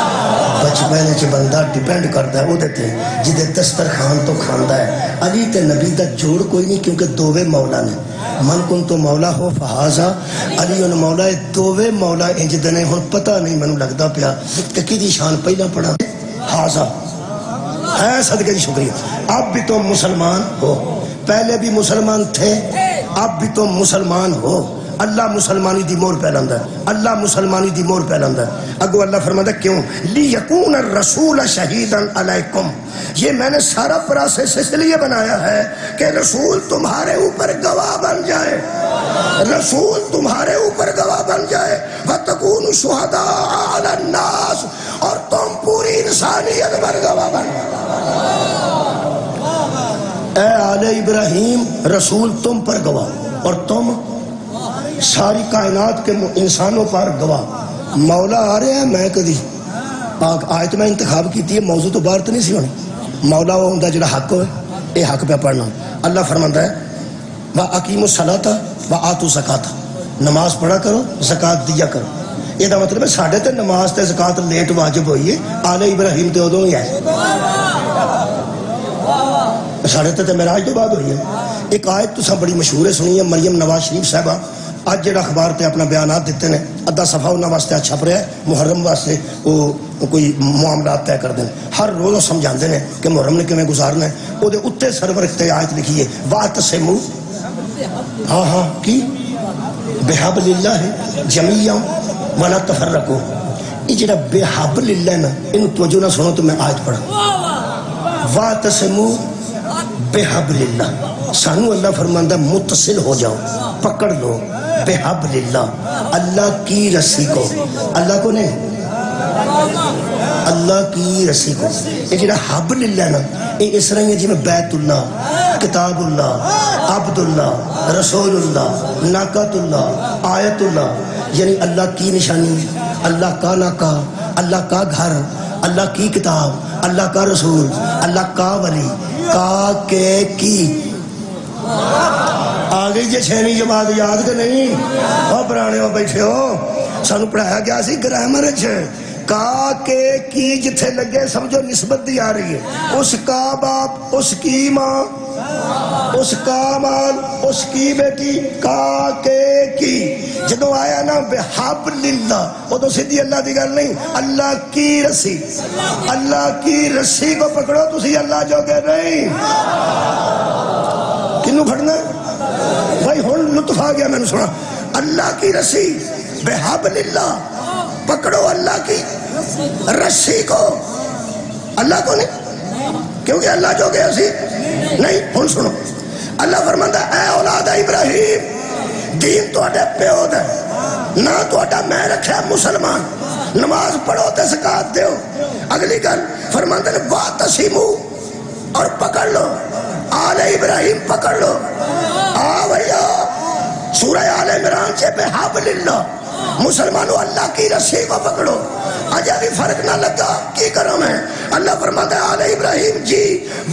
بچپن چ بندہ ڈیپینڈ کرتا ہے وہ دیتے جدے دسترخوان تو کھاندا ہے علی تے نبی دا جوڑ کوئی نہیں کیونکہ دووے مولا نے من کن تو مولا ہو فہازا علی ان مولا دووے مولا انج دنے ہن پتہ نہیں منو لگدا پیا کہ کدی شان پہلا پڑھا ہازا ہے صدقے کی شکریہ اب بھی تم مسلمان ہو پہلے بھی مسلمان تھے اب بھی تم مسلمان ہو اللہ مسلمانی دی مور پہلاندہ ہے اللہ مسلمانی دی مور پہلاندہ ہے اگو اللہ فرماتا ہے کیوں لیکون الرسول شہیداً علیکم یہ میں نے سارا پروسیس اس لیے بنایا ہے کہ رسول تمہارے اوپر گواہ بن جائے رسول تمہارے اوپر گواہ بن جائے وَتَكُونُ شُهَدَاءَ عَلَى النَّاسِ اور تم پوری انسانیت پر گواہ بن اے آل ابراہیم رسول تم پر گواہ اور تم ساری کائنات کے انسانوں پر گواہ مولا آ رہے ہیں میں کدی آیت میں انتخاب کی تھی موضوع تو باہر تو نہیں سی ہونی مولا وہ ہوں جڑا حق ہوئے اے حق پہ پڑھنا اللہ فرماندا ہے وَأَقِيمُوا الصَّلَاةَ وَآتُوا الزَّكَاةَ نماز پڑھا کرو زکات دیا کرو یہ مطلب ہے ساڑھے تے نماز تے زکات لیٹ واجب ہوئی ہے آل ابراہیم تے ادوں ہی ہے ساڑھے تے معراج تو بعد ہوئی ہے ایک آیت تو سب بڑی مشہور ہے سنی ہے مریم نواز شریف صاحبہ آج جڑا اخبار تے اپنا بیانات دیتے ہیں ادھا صفحہ انہاں واسطے چھپ رہا ہے محرم واسطے وہ کوئی معاملات طے کر دیں ہر روز وہ سمجھاندے ہیں کہ محرم نے کیویں گزارنا ہے او دے اتے سرور تے آیت لکھی ہے وَاعْتَصِمُوا ہاں کی بحبل اللہ جمیعا ولا تفرقوا. یہ جڑا بحبل اللہ نا ان توجہ نہ سنو تو میں آیت پڑھا. واعتصموا بحبل اللہ. سانو اللہ فرماندا متصل ہو جاؤ، پکڑ لو بحبل اللہ، اللہ کی رسی کو. اللہ کو نہیں، اللہ کی رسی کو. یہ جڑا حبل اللہ نا یہ اس طرح جی میں بیت اللہ، کتاب اللہ، عبد اللہ، رسول اللہ، ناقۃ اللہ، آیت اللہ، یعنی اللہ کی نشانی، اللہ کا ناقہ، اللہ کا گھر، اللہ کی کتاب، اللہ کا رسول، اللہ کا ولی، کا کے کی. آگئی جی چھینی یہ بات یاد کہ نہیں؟ اور پرانے ہو بیٹھے ہو، سانو پڑھایا گیا سی گرامر چھے. کا کے کی جتھے لگے سمجھو نسبت دی آ رہی ہے. اس کا باپ، اس کی ماں، اس کا مال، اس کی بیٹی، کا کے کی. جدو آیا نا بحبل اللہ، وہ تو سیدھی اللہ دی گل نہیں، اللہ کی رسی. اللہ کی رسی کو پکڑو تسی اللہ جو کہ نہیں. کنو پھڑنا ہے بھائی؟ ہون لطف آ گیا میں نے سنا. اللہ کی رسی بحبل اللہ، پکڑو اللہ کی رسی کو، اللہ کو نہیں، کیونکہ اللہ جو کہ اسی نہیں. ہن سنو، اللہ فرماندا اے اولاد ابراہیم، دین تو اڈے پیو دے نہ تو اڈا میں رکھا مسلمان، نماز پڑھو تے زکات دیو. اگلی گل فرماندا نے واعتصموا، اور پکڑ لو آل ابراہیم، پکڑ لو. آ بھیا سورہ آل عمران سے بحبل اللہ، مسلمانوں اللہ کی رسی کو پکڑو. اجا بھی فرق نہ لگا کی کروں میں. اللہ فرماتا ہے آل ابراہیم جی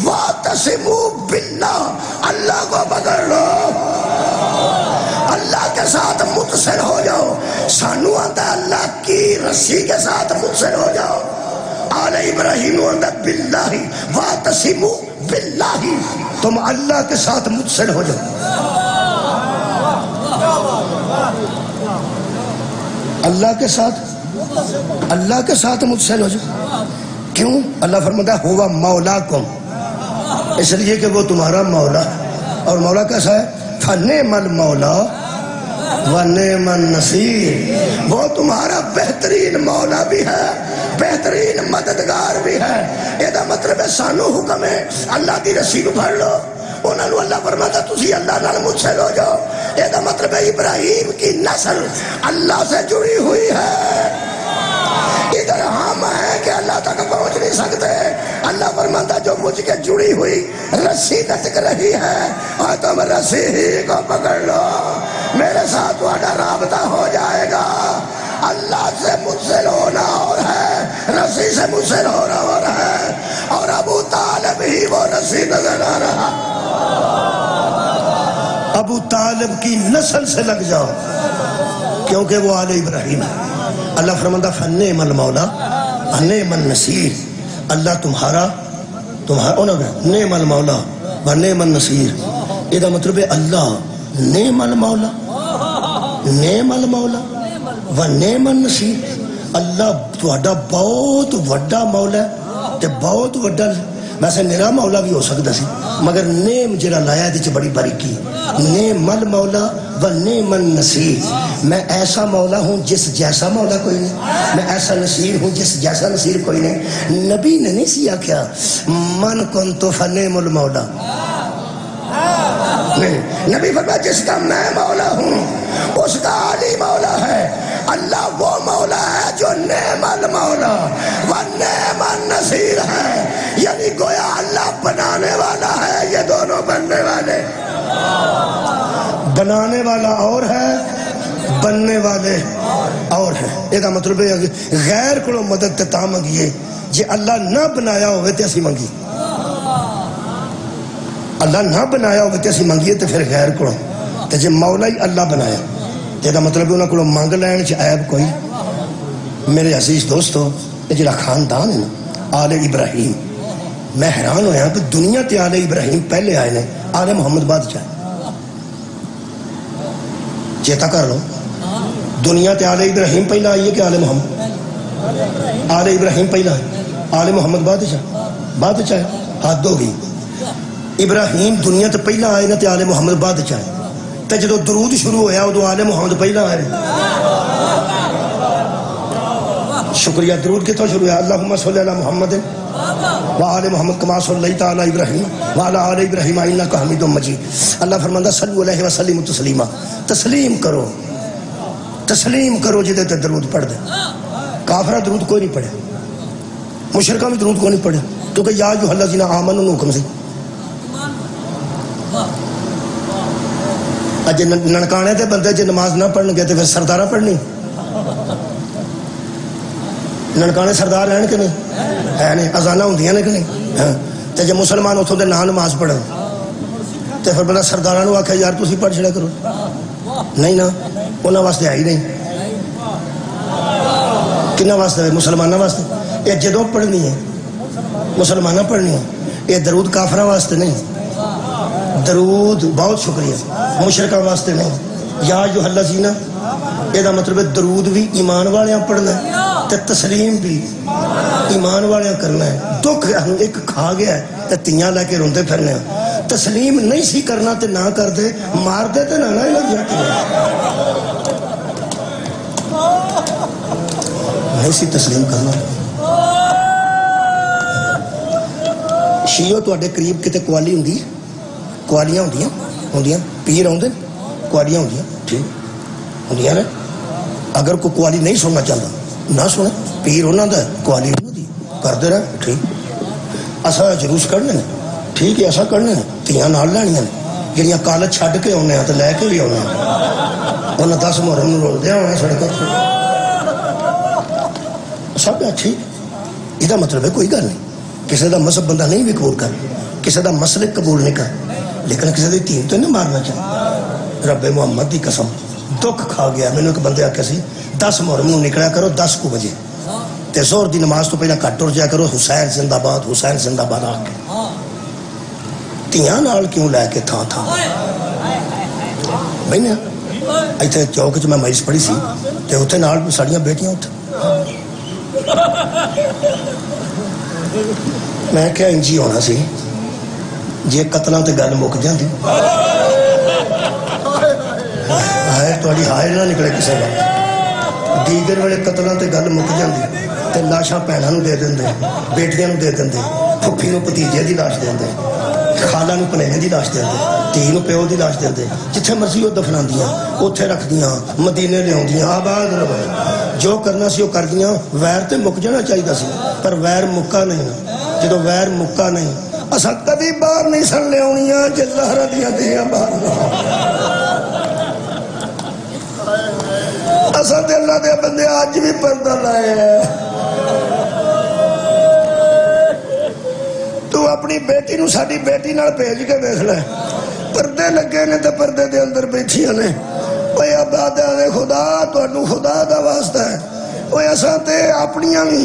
واعتصموا باللہ، اللہ کو پکڑ لو، اللہ کے ساتھ متصل ہو جاؤ. سانو آتا ہے اللہ کی رسی کے ساتھ متصل ہو جاؤ. آل ابراہیم آتا ہے باللہ، واعتصموا باللہ، تم اللہ کے ساتھ متصل ہو جاؤ. اللہ کے ساتھ، اللہ کے ساتھ متصل ہو جاؤ. کیوں؟ اللہ فرماتا ہے ہوا مولاکم، اس لیے کہ وہ تمہارا مولا. اور مولا کیسا ہے؟ فنعم المولا ونعم النصیر. وہ تمہارا بہترین مولا بھی ہے، بہترین مددگار بھی ہے. یہ مطلب ہے سانو حکم ہے اللہ کی رسی کو پھڑ لو. انہوں نے اللہ فرماتا تسی اللہ نال متصل ہو جاؤ. یہ مطلب ہے ابراہیم کی نسل اللہ سے جڑی ہوئی ہے. ادھر ہم ہیں کہ اللہ تک پہنچ نہیں سکتے. اللہ فرماتا جو مجھ کے جڑی ہوئی رسی لٹک رہی ہے اور تم رسی ہی کو پکڑ لو، میرے ساتھ تمہارا رابطہ ہو جائے گا. اللہ سے متصل ہونا اور ہے، رسی سے متصل ہونا اور ہے. اور ابو طالب ہی وہ رسی نظر آ رہا. ابو طالب کی نسل سے لگ جاؤ کیونکہ وہ آل ابراہیم ہے. اللہ فرماتا فنعم المولا ونعم النصیر. اللہ تمہارا نعم المولا ونعم النصیر. یہ مطلب ہے اللہ نعم المولا، نعم المولا ونعم النصیر. اللہ تہاڈا بہت وڈا مولا ہے تے بہت وڈا. ویسے میرا مولا بھی ہو سکتا سی مگر نیم جڑا لایا دی بڑی باریکی. نعم المولا و نعم النصیر. میں ایسا مولا ہوں جس جیسا مولا کوئی نہیں، میں ایسا نصیر ہوں جس جیسا نصیر کوئی نہیں. نبی نے نہیں سیا کیا من کنت فنعم المولا، نہیں. نبی فرمایا جس کا میں مولا ہوں اس کا علی مولا ہے. اللہ وہ مولا ہے جو نعم المولا و نعم النصیر ہے. یعنی گویا اللہ بنانے والا ہے، یہ دونوں بننے والے. بنانے والا اور ہے، بننے والے اور ہے. یہ مطلب ہے غیر کو مدد تا منگیے جی اللہ نہ بنایا ہوئے تے اسی منگی. اللہ نہ بنایا ہوئے تے اسی منگیے تے پھر غیر کو. تے جی مولا ہی اللہ بنایا یہ مطلب انہوں کو مانگ لین چ عیب کوئی. میرے عزیز دوستو یہ جڑا خاندان ہے نا آل ابراہیم، میں حیران ہویا کہ دنیا تے آل ابراہیم پہلے آئے نے، آل محمد بعد چاہے. چیتا کر لو دنیا تے آل ابراہیم پہلا آئی ہے کہ آل محمد؟ آل ابراہیم پہلا ہے، آل محمد بعد چاہے. حد ہو گئی. ابراہیم دنیا تے پہلا آئے نا تے آل محمد بعد چاہے. تے جدو درود شروع ہویا ادو آل محمد پہلا آئے. شکریہ. درود کتوں شروع ہے؟ اللہم صلی علی محمد وآل محمد کما صلیت علی ابراہیم وعلی آل ابراہیم انک حمید مجید. اللہ فرماندا صلو علیہ وسلم تسلیما. تسلیم کرو، تسلیم کرو جدے تے درود پڑھ دے. کافرہ درود کوئی نہیں پڑھے، مشرکہ بھی درود کوئی نہیں پڑھے، کیونکہ یا ایھا الذین آمنوا حکم سی. اج ننکانے تے بندے جے نماز نہ پڑھن گے تے پھر سردارہ پڑھنی. ننکانے سردار ہیں کہ نہیں؟ ہے نہیں. اذانہ ہوندیاں نے کہ نہیں؟ تے جے مسلمان اتھوں دے نہ نماز پڑھن تے پھر بندہ سرداراں نوں آکھے یار تسی پڑھ چھڑا کرو. نہیں نا، انہاں واسطے ہے ہی نہیں. کنہاں واسطے؟ مسلماناں واسطے. یہ جدوں پڑھنی ہے مسلماناں پڑھنی ہے. یہ درود کافراں واسطے نہیں. درود بہت شکریہ مشرکاں واسطے نہیں. یا ایھا الذین، یہ دا مطلب ہے درود بھی ایمان والیاں پڑھنا ہے تے تسلیم بھی ایمان والیاں کرنا ہے. دکھ ایک کھا گیا ہے تے تیاں لے کے روندے پھرنے ہیں. تسلیم نہیں سی کرنا تے نہ کر دے، مار دے تے نہ لگ جاتی ہے. نہیں سی تسلیم کرنا. شیعو تواڈے قریب کتے قوالی ہوندی؟ قوالیاں ہوندیاں پیر آؤندے قوالیاں ہوندیاں ٹھیک ہوندیاں نے. اگر کوئی قوالی نہیں سننا چاہتا نہ سنے، پیر انہاں دا قوالی انہاں دی کردے رہ ٹھیک. اساں جلوس کڈنے نے ٹھیک ہے، اساں کڈنے نے تیاں نال لینیاں نے جڑیاں کالج چھڈ کے آنے تے لے کے بھی آنے. انہاں 10 محرم نوں رولدے ہونے سڑکاں تے سب ٹھیک. یہ مطلب ہے کوئی گل نہیں. کسی دا مذہب بندہ نہیں بھی قبول کر، کسی دا مسلک قبول نہیں کر، لیکن کسی دی تین تو نہیں مارنا چاہیے. رب محمد دی قسم دکھ کھا گیا. مینوں ایک بندے آکھیا سی 10 محرم نوں نکلیا کرو 10 بجے تے زہر دی نماز تو پہلا گھٹ ٹر جایا کرو حسین زندہ باد حسین زندہ باد آ کے. تیاں نال کیوں لے کے تھاں تھاں بہنے ایتھے چوک چ میں مجلس پڑھی سی تے اتھے نال ساڈیاں بیٹیاں اتھے. میں کیا انجی ہونا سی جے قتلاں تے گل مک جاندی. ہائے تہاڈی ہائے نہ نکلے کسے دا. دیگر ویلے قتلاں تے گل مک جاندی تے لاشاں بھیناں نوں دے دیندے، بیٹیاں نوں دے دیندے، پھپھی نوں بھتیجے دی لاش دیندے، خالہ نوں پنینے دی لاش دیندے، دھی نوں پیو دی لاش دیندے. جتھے مرضی وہ دفناندیاں اوتھے رکھدیاں، مدینے لیاؤندیاں. آباد رہے جو کرنا سی وہ کردیاں. ویر تے مک جانا چاہیے سی پر ویر مکا نہیں. جدو ویر مکا نہیں اساں کبھی باہر نہیں سن لے آنیاں جے زہرا دیاں دیاں باہر. اساں تے اللہ دے بندے اج بھی پردہ لائے ہیں. تو اپنی بیٹی نو ساڈی بیٹی نال بھیج کے ویکھ لے. پردے لگے نے تے پردے دے اندر بیٹھیاں نے. اوے عبادت دے خدا تانوں خدا دا واسطہ ہے. اوے اساں تے اپنیاں بھی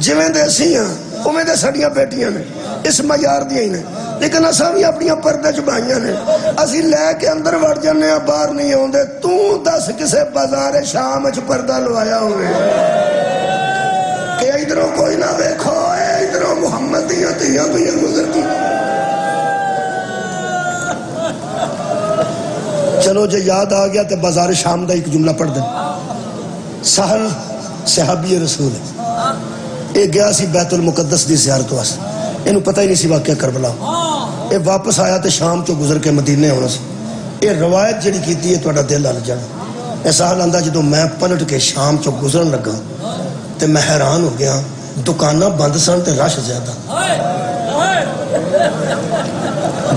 جویں دے اسی ہاں اوویں دے ساڈیاں بیٹیاں نے اس معیار دیاں ہی نے، لیکن اساں بھی اپنیاں پردے چ بھائیاں نے. اسی لے کے اندر وڑ جانے باہر نہیں آوندے. تو دس کسے بازار شام وچ پردہ لوایا ہوئے کہ ادھروں کوئی نہ ویکھو ادھروں محمد دیاں تیاں پہ گزرتی. چلو جے یاد آ گیا تو بازار شام دا ایک جملہ پڑھ دیں. سہل صحابی رسول ہے، یہ گیا سی بیت المقدس دی زیارت واسطے. اینوں پتہ ہی نہیں سی واقعہ کربلا. یہ واپس آیا تو شام چو گزر کے مدینے ہونا سی. یہ روایت جڑی کیتی ہے تہاڈا دل ہل جانا. احساس آندا جدوں میں پلٹ کے شام چو گزرن لگا تے میں حیران ہو گیا. دکاناں بند سن تے رش زیادہ.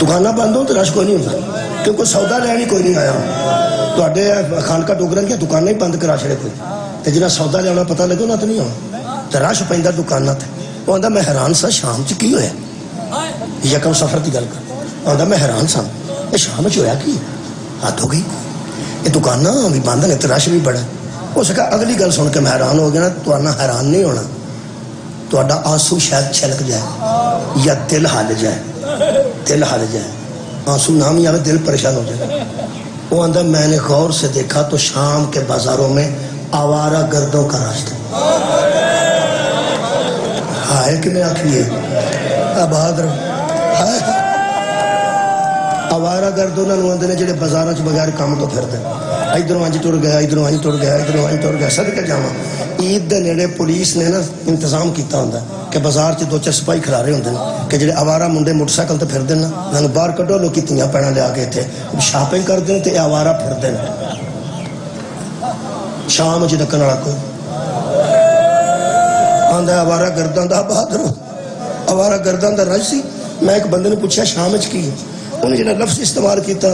دکاناں بند ہوں تو رش کوئی نہیں ہوتا کیونکہ سودا لینی کوئی نہیں آیا. تواڈے خانقاہ ڈوگرن کی دکاناں ہی بند کرا چھڑے کوئی تے جنہاں سودا لینا پتہ لگے انہاں تے نہیں آنا تے رش پیندا دکاناں تے. وہ آندا میں حیران سا شام چ کی ہویا. یکم سفر دی گل کر. آندا میں حیران سا یہ شام چ ہویا کی حد ہو گئی. یہ دکاناں بھی بند نے تے رش بھی بڑا. اس کہا اگلی گل سن کے میں حیران ہو گیا نا. تواڈا حیران نہیں ہونا، تواڈا آنسو شاید چھلک جائے یا دل ہل جائے. دل ہل جائے آنسو نام ہی آوے دل پریشان ہو جائے. وہ آندا میں نے غور سے دیکھا تو شام کے بازاروں میں آوارہ گردوں کا راستہ. ہائے کہ میں آکھیے آباد رہو. آوارہ گرد انہوں نے آندے نے جڑے بازاراں چ بغیر کام تو پھردے ادھروں انج ٹر گیا ادھروں انج ٹر گیا ادھروں انج ٹر گیا صدقے جاواں عید دے نیڑے پولیس نے نا انتظام کیتا ہوندا کہ بازار چ دو چار سپاہی کھلارے ہوندے نے کہ جڑے آوارہ منڈے موٹر سائیکل تے پھردے نا انہاں نوں باہر کڈو لوکی تیاں پیڑاں لیا کے اتنے شاپنگ کردے تے آوارہ پھردے نے شام چ ڈکن والا کوئی آندا آوارہ گرداں دا بہادر آوارہ گرداں دا رج سی میں ایک بندے نے پوچھا شام چ کی انہیں جنہیں لفظ استعمال کیتا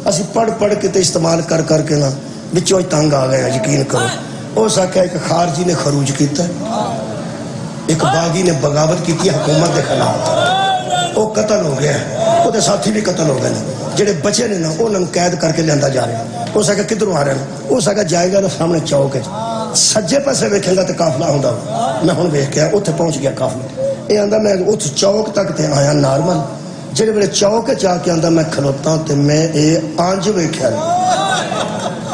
اسی پڑھ پڑھ کے تے استعمال کر کر کے نا بچوں تنگ آ گئے یقین کرو ہو سکتا ہے ایک خارجی نے خروج کیتا ایک باغی نے بغاوت کی حکومت کے خلاف وہ قتل ہو گیا وہ دے ساتھی بھی قتل ہو گئے جڑے بچے نے نا انہوں قید کر کے لیا جا رہے ہیں ہو سکتا کدھروں آ رہے ہیں ہو سکتا جائے گا نا سامنے چوک سجے پاسے ویکھے گا تو قافلہ ہوندا میں ہن ویکھ کے اتنے پہنچ گیا قافلہ یہ آندا میں اتھ چوک تک تے آیا نارمل جڑے ویلے چوک جا کے آندا میں کھلوتا تے میں یہ آنج ویکھیا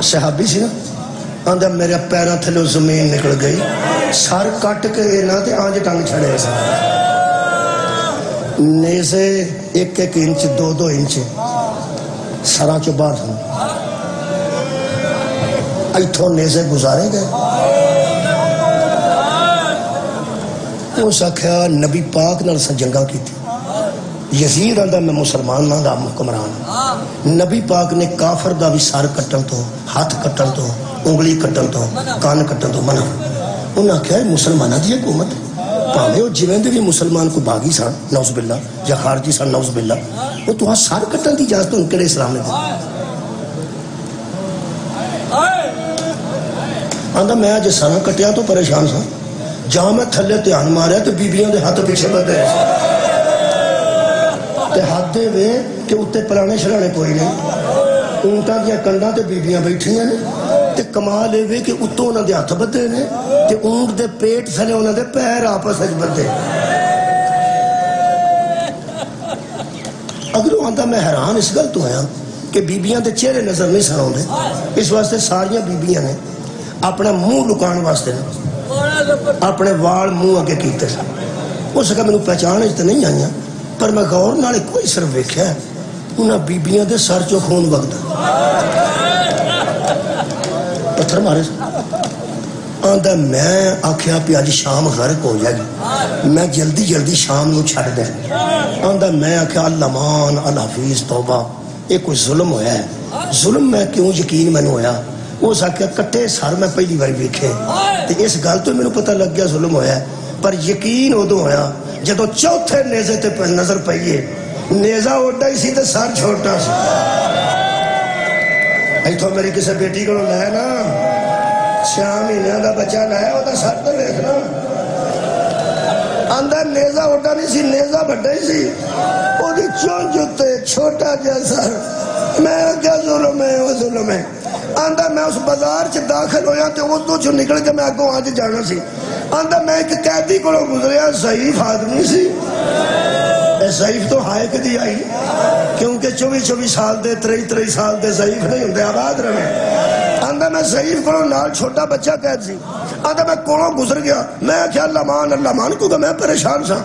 صحابی سی نا آندا میرے پیراں تھلے زمین نکل گئی سر کٹ کے نہ تے آنج ٹنگ چھڑے سا نیزے ایک ایک انچ دو دو انچ سراں چوں باہر سن ایتھوں نیزے گزارے گئے اس آکھیا نبی پاک نال سا جنگاں کی تھی یزید آندا میں مسلمان دا حکمران نبی پاک نے کافر دا بھی سر کٹن تو ہاتھ کٹن تو انگلی کٹن تو کان کٹن تو منع انہاں آکھیا مسلماناں دی حکومت پاویں او جویں دے بھی مسلمان کو باغی سن نعوذ باللہ یا خارجی سن نعوذ باللہ او تو سر کٹن دی اجازت ان کڑے اسلام نے دی آندا میں اج سر کٹیا تو پریشان سا جہاں میں تھلے دھیان ماریا تو بیبیاں دے ہاتھ پیچھے بدے تے ہاتھ دے وے کہ اتے پرانے شرانے کوئی نہیں اونٹاں دیا کنڈاں تے بیبیاں بیٹھیاں نے تے کمال اے وے کہ اتوں انہاں دے ہاتھ بدے نے تے اونٹ دے پیٹ تھلے انہاں دے پیر آپس وچ بدے اگر وہ آندا میں حیران اس گل تو آیا کہ بیبیاں دے چہرے نظر نہیں سن آندے اس واسطے ساریاں بیبیاں نے اپنا منہ لکان واسطے اپنے وال منہ اگے کیتے ہو سکا میں پہچان تو نہیں آئی پر میں غور نال کوئی صرف ویکھیا انہاں بیبیاں دے سر چوں خون وگدا پتھر مارے آندا میں آکھیا پی اج شام غرق ہو جائے گی میں جلدی جلدی شام نو چھڈ دے آندا میں آکھیا اللہ مان الحفیظ توبہ یہ کوئی ظلم ہویا ہے ظلم میں کیوں یقین مینوں ہویا وہ ساکھیا کٹے سر میں پہلی بار ویکھے تے اس گل تو مینوں پتہ لگ گیا ظلم ہویا ہے پر یقین ادو ہویا جدو چوتھے نیزے تے پر نظر پئیے نیزہ اوڈا ہی سی تے سر چھوٹا سی ایتھوں میری کسے بیٹی کو لے نا 6 مہینے دا بچہ لے وہ سر تے ویکھنا اندر نیزہ اوڈا نہیں سی نیزہ بڑا ہی سی وہ چونج تے چھوٹا جا سر میں کیا ظلم ہے وہ ظلم ہے آندا میں اس بازار چ داخل ہویا تے اس تو چ نکل کے میں اگوں آج جانا سی آندا میں ایک قیدی کو گزریا ضعیف آدمی سی ضعیف تو ہائے کدی آئی کیونکہ 24 سال دے 23 سال دے ضعیف نہیں ہوندے آباد رہے آندا میں ضعیف کو نال چھوٹا بچہ قید سی آندا میں کولوں گزر گیا میں کیا اللہ مان کو میں پریشان سا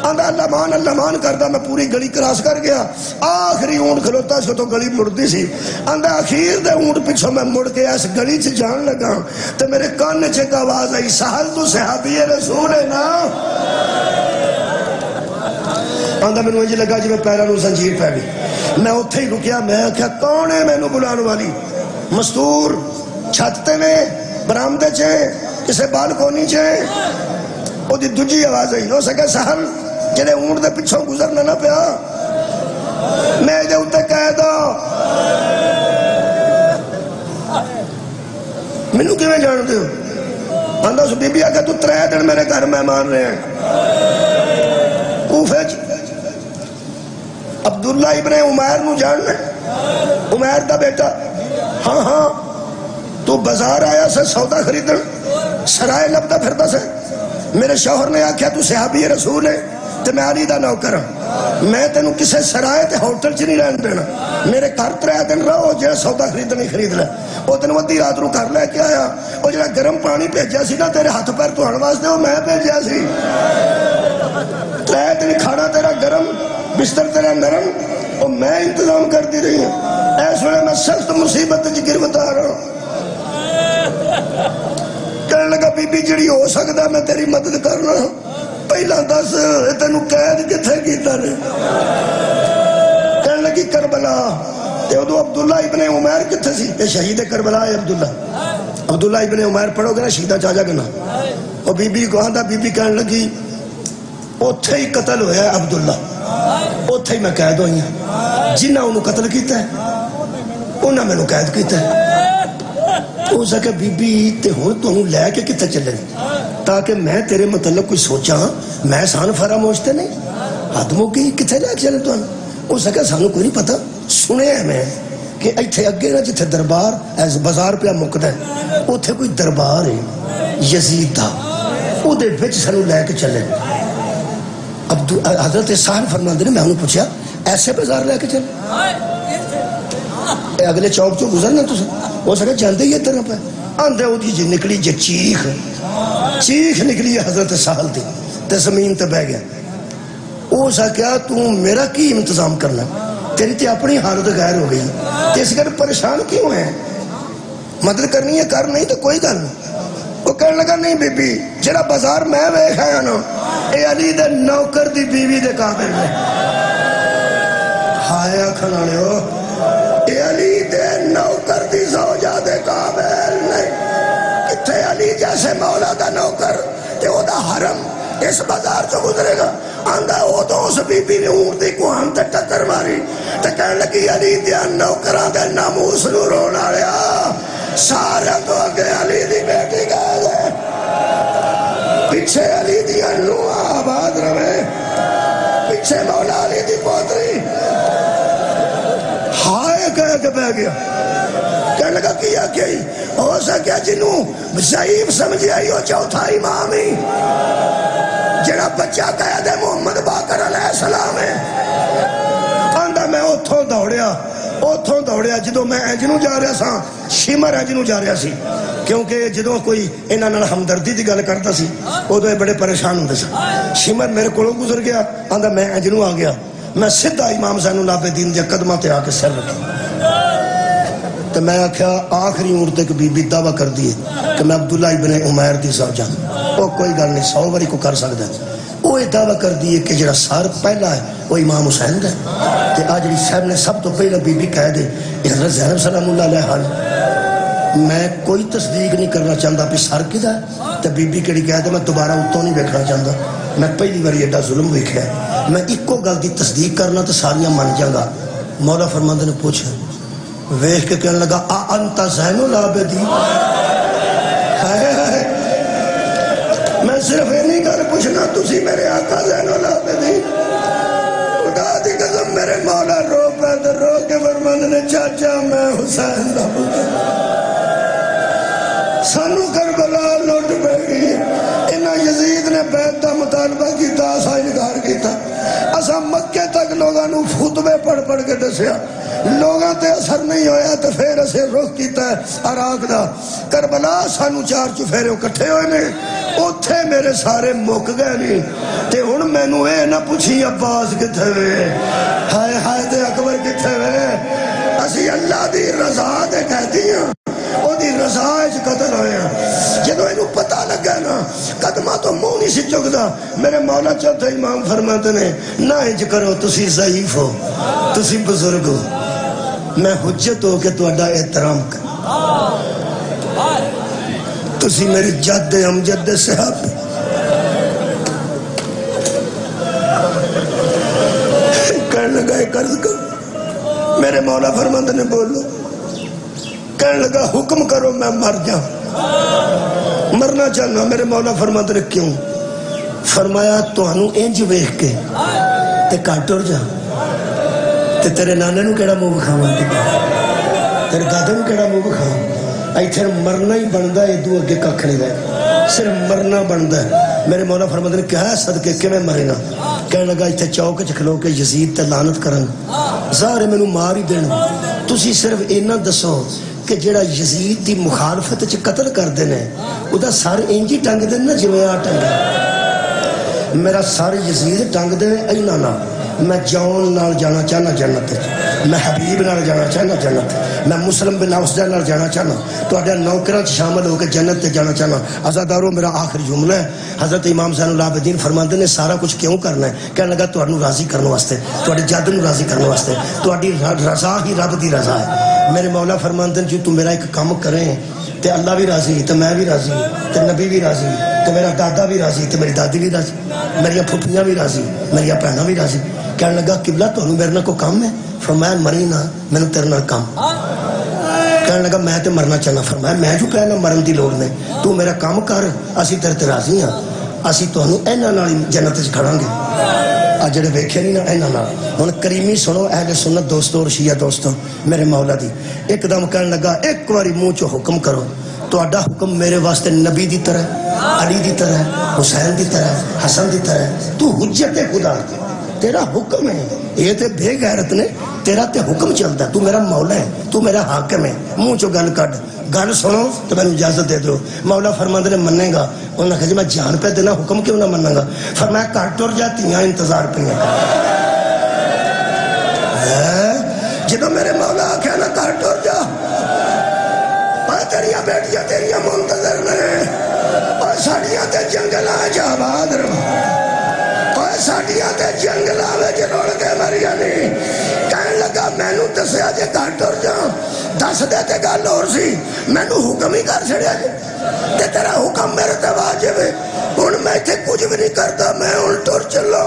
آندا اللہ مان کردا میں پوری گلی کراس کر گیا آخری اونٹ کھلوتا سی تو گلی مڑدی سی آندا اخیر دے اونٹ پیچھے میں مڑ کے اس گلی چ جان لگا تے میرے کان چ ایک آواز آئی سہل تو صحابی رسول ہے نا آندا مینوں انج لگا جی میں پیراں نوں زنجیر پے گئی میں اوتھے ہی رکیا میں کہیا کون ہے مینوں بلانے والی مستور چھت تے نے برآمدے چ کسے بالکونی چ او دی دوجی آواز آئی ہو سکے سہل جڑے اونٹ دے پیچھوں گزرنا نہ پیا میں دے اوتے قید مینوں کیویں جان دے ہو آندا اس بی بی آ کے تو 3 دن میرے گھر مہمان رہے ہیں کوفے عبداللہ ابن عمیر نو جاننا عمیر دا بیٹا ہاں تو بازار آیا سے سودا خریدن سرائے لبدا پھردا سے میرے شوہر نے آکھیا تو صحابی رسول ہے تے میں علی دا نوکر ہوں میں تینوں کسے سرائے تے ہوٹل چ نہیں رہن دینا میرے گھر 3 دن رہو جڑا سودا خریدنا ہی خرید لے او تینوں ودی رات نو گھر لے کے آیا او جڑا گرم پانی بھیجا سی نا تیرے ہاتھ پیر دھوਣ واسطے او میں بھیجا سی 3 دن کھانا تیرا گرم بستر تیرا نرم اور میں انتظام کرتی رہی ہوں. اس وقت میں سخت مصیبت گرفتار ہوں. کہنے لگا بی بی جڑی ہو سکتا میں تیری مدد کرنا. پہلا دس تینوں قید کتنے کیتا نے؟ کہنے لگی کربلا. ادو عبداللہ ابن عمیر کتنے سی؟ یہ شہید کربلا ہے عبداللہ ابن عمیر پڑھو گے نا شہیدہ چاجا گنا. اور بی بی کو آندا بی بی کہنے لگی اوتھے ہی قتل ہویا ہے عبداللہ, اوتھے ہی میں قید ہوئی ہوں. جنہ انہوں قتل کیتا ہے انہوں میں قید کیتا ہے. ہو سکے بی بی تے ہوں تو لے کے کتنے چلے تاکہ میں تیرے متعلق کوئی سوچا. میں سان فراموشتے نہیں حد موقعی کتنے لے کے چلے تو ہو سکے سانو کوئی نہیں پتا. سنے ہیں میں کہ ایتھے اگے نا جتھے دربار ایز بازار پہ مکدا ہے اوتھے کوئی دربار ہے یزید دا, او دے وچ سانو لے کے چلے. حضرت صاحب فرماندے نے میں انہوں پوچھا ایسے بازار لے کے چلے اگلے چوک چو گزرنا تو ہو سکے جاندے ہی طرح پہ آندے او دی جی نکلی جی چیخ نکلی ہے حضرت صاحب دی تے زمین تے بہ گیا. او سکیا تو میرا کی انتظام کرنا, تیری تے اپنی حالت غیر ہو گئی تے اس کر پریشان کیوں ہے؟ مدد کرنی ہے کر, نہیں تو کوئی گل نہیں. وہ کہنے لگا نہیں بی بی جڑا بازار میں ویکھ آیا نا اے علی دے نوکر دی بیوی دے قابل ہے. ہائے آکھن والے ہو اے علی دے نوکر دی زوجہ دے قابل نہیں. کتھے علی جیسے مولا دا نوکر تے او دا حرم اس بازار چو گزرے گا. آندہ او تو اس بی بی نے اونٹ دی کوہن تے ٹکر ماری تے کہنے لگی علی دیا نوکران دے ناموس نو رونا لیا سارا تو آگے علی دی بیٹی گئے دے پیچھے علی دی انوہ آباد روے پیچھے مولا علی دی پوتری. ہائے کہہ کے بہ گیا. کہنے لگا کیا کیا ہو سکیا جنوں ضعیف سمجھے آئی ہو چوتھا امام ہی جڑا بچہ قید ہے محمد باقر علیہ السلام ہے. آندہ میں اتھوں دوڑیا جدو میں اینجنوں جا رہا سا شمر اینجنوں جا رہا سی کیونکہ جدو کوئی انہاں نال ہمدردی دی گل کرتا سی ادو بڑے پریشان ہوندے سا. شمر میرے کولوں گزر گیا آندہ میں اینجنوں آ گیا. میں سدھا امام زین العابدین دے قدمہ تے آ کے سر رکھی تو میں آکھیا آخری عورت ایک بی بی دعویٰ کر دیئے کہ میں عبداللہ ابن عمیر دی زوجہ وہ کوئی گل نہیں 100 باری کو کر سکتا ہے. وہ دعویٰ کر دیئے کہ جڑا سار پہلا ہے وہ امام حسین ہے کہ آج علی صاحب نے سب تو پہلا بی بی کہہ دے حضرت زینب سلام اللہ علیہ حال. میں کوئی تصدیق نہیں کرنا چاہتا بھی سر کدھا ہے تو بی بی کہڑی کہہ دے میں دوبارہ اتوں نہیں دیکھنا چاہتا. میں پہلی باری ایڈا ظلم دیکھا میں ایکو گل دی تصدیق کرنا تو ساریاں من جاگا. مولا فرماندے نے پوچھا ویخ کے کہنے لگا انت زین العابدین. میں صرف یہ نہیں کر پوچھنا تسی میرے آقا زین العابدین. خدا دی قسم میرے مولا رو پہ رو کے فرماندے نے چاچا میں حسین دا پتر سانو کربلا لوٹ پہ گئی. انہاں یزید نے بیعت دا مطالبہ کیتا اسا انکار کیتا. اسا مکے تک لوگاں نو خطبے پڑھ پڑھ کے دسیا لوگاں تے اثر نہیں ہویا تو پھر اسے رخ کیتا ہے عراق دا. کربلا سانو 4 چفیرے کٹھے ہوئے نے اوتھے میرے سارے مک گئے نہیں تے ہن مینوں اے نہ پوچھی عباس کتھے وے ہائے ہائے تے اکبر کتھے وے. اسی اللہ دی رضا دے کہتی ہیں او دی رضا اچ قتل ہویا. جدو اینو پتہ لگا نا قدمہ تو منہ نہیں سی چکدا. میرے مولا چوتھا امام فرماتے نے نہ انج کرو تسی ضعیف ہو تسی بزرگ ہو میں حجت ہو کے تہاڈا احترام کر تسی میری جد امجد دے صحابی. کہنے لگا ایک عرض کر میرے مولا فرماتے نے بولو. کہنے لگا حکم کرو میں مر جاؤں مرنا چاہنا. میرے مولا فرماتے نے کیوں؟ فرمایا توانو انج ویکھ کے تے کٹ ہو جا تے تیرے نانے نو کیڑا منہ بکھاواں تیرے دادے نو کیڑا منہ بکھاواں. ایتھے مرنا ہی بندا ہے ادو اگے ککھ نہیں رہے صرف مرنا بندا ہے. میرے مولا فرماتے نے کہا صدقے کیویں مرے گا؟ کہنے لگا ایتھے چوک وچ کھلو کے یزید تے لعنت کرن ظاہر مینوں مار ہی دین. تسی صرف اینا دسو کہ جڑا یزید دی مخالفت چ قتل کر دینے او دا سر انج ہی ٹنگ دین نا جویں آ ٹنگا. میرا سر یزید ٹنگ دے اینا نا میں جون نال جانا چاہنا جنت، میں حبیب نال جانا چاہنا جنت، میں مسلم بن اوسدہ نال جانا چاہنا، تہاڈے نوکراں شامل ہو کے جنت تے جانا چاہنا۔ عزادارو میرا آخری جملہ ہے، حضرت امام زین العابدین فرماندے نے سارا کچھ کیوں کرنا ہے؟ کہنے لگا تہانوں راضی کرنے واسطے، تہاڈی جد نوں راضی کرنے واسطے، تہاڈی رضا ہی رب دی رضا ہے۔ میرے مولا فرماندے جو تو میرا ایک کام کریں تے اللہ بھی راضی تے میں بھی راضی تے نبی بھی راضی تے میرا دادا بھی راضی تے میری دادی بھی راضی، میری پھپھیاں بھی راضی، میری بہناں بھی راضی۔ کہنے لگا قبلہ تہانوں میرے نال کوئی کام ہے؟ فرمایا مری نہ، مینوں تیرے نال کام۔ کہنے لگا میں تے مرنا چاہنا۔ فرمایا میں جو کہنا مرن دی لوڑ نہیں، تو میرا کام کر، اسی تیرے تے راضی ہاں، اسی تہانوں انہاں نال جنت وچ کھڑاں گے۔ آ جڑے ویکھے نہیں نا انہاں نال۔ ہن کریمی سنو اہل سنت دوستو اور شیعہ دوستو میرے مولا دی، ایک دم کہنے لگا ایک واری منہ چو حکم کرو، تہاڈا حکم میرے واسطے نبی دی طرح، علی دی طرح، حسین دی طرح، حسن دی طرح، تو حجت خدا تیرا حکم ہے۔ یہ تے بے غیرت نے، تیرا تے حکم چلتا ہے، تو میرا مولا ہے، تو میرا حاکم ہے، منہ چو گل کڈ، گل سنو تو میں اجازت دے دو۔ مولا فرماندے نے منے گا، انہوں نے کہا جی میں جان پہ دینا حکم کیوں نہ مننا گا؟ فرمایا گھر ٹر جا، تیاں انتظار پہ جدو میرے مولا آخیا نا گھر ٹر جا، تیریاں بیٹیاں تیریاں منتظر نے، اور ساڑیاں تے جنگلاں چ آباد رہو، اور ساڑیاں تے جنگلاں وچ رڑ کے مریا نہیں۔ کہنے لگا مینوں دسیا جے گھر ٹر جا، دس دے تے گل اور سی، مینوں حکم ہی کر چھڑیا جے تے تیرا حکم میرے تے واجب ہے۔ ہن میں اتنے کچھ بھی نہیں کرتا، میں ہن ٹر چلا،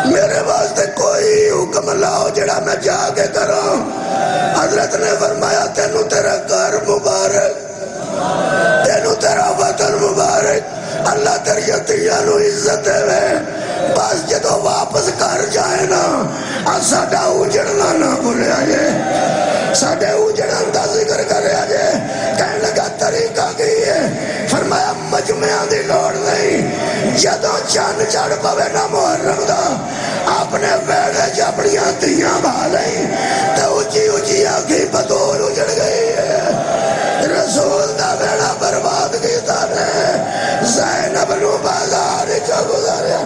میرے واسطے کوئی حکم لاؤ جڑا میں جا کے کراں۔ حضرت نے فرمایا تینوں تیرا گھر مبارک، تینوں تیرا وطن مبارک، اللہ تیری عطیہ نو عزت ہے، بس جدو واپس کر جائے نا ساڈا اجڑنا نہ بھولیا جے، ساڈے اجڑن دا ذکر کریا جے۔ کہنے لگا طریقہ کی ہے؟ فرمایا مجمعہ دی لوڑ نہیں، جدو چند چڑھ پوے نا محرم دا اپنے بیڑے چ اپنیاں تیاں بھا لیں تے اچھی اچھی آگی بدول اجڑ گئی ہے۔ رسول دا بیڑا برباد کیتا نے، زینب نو بازار چا گزاریا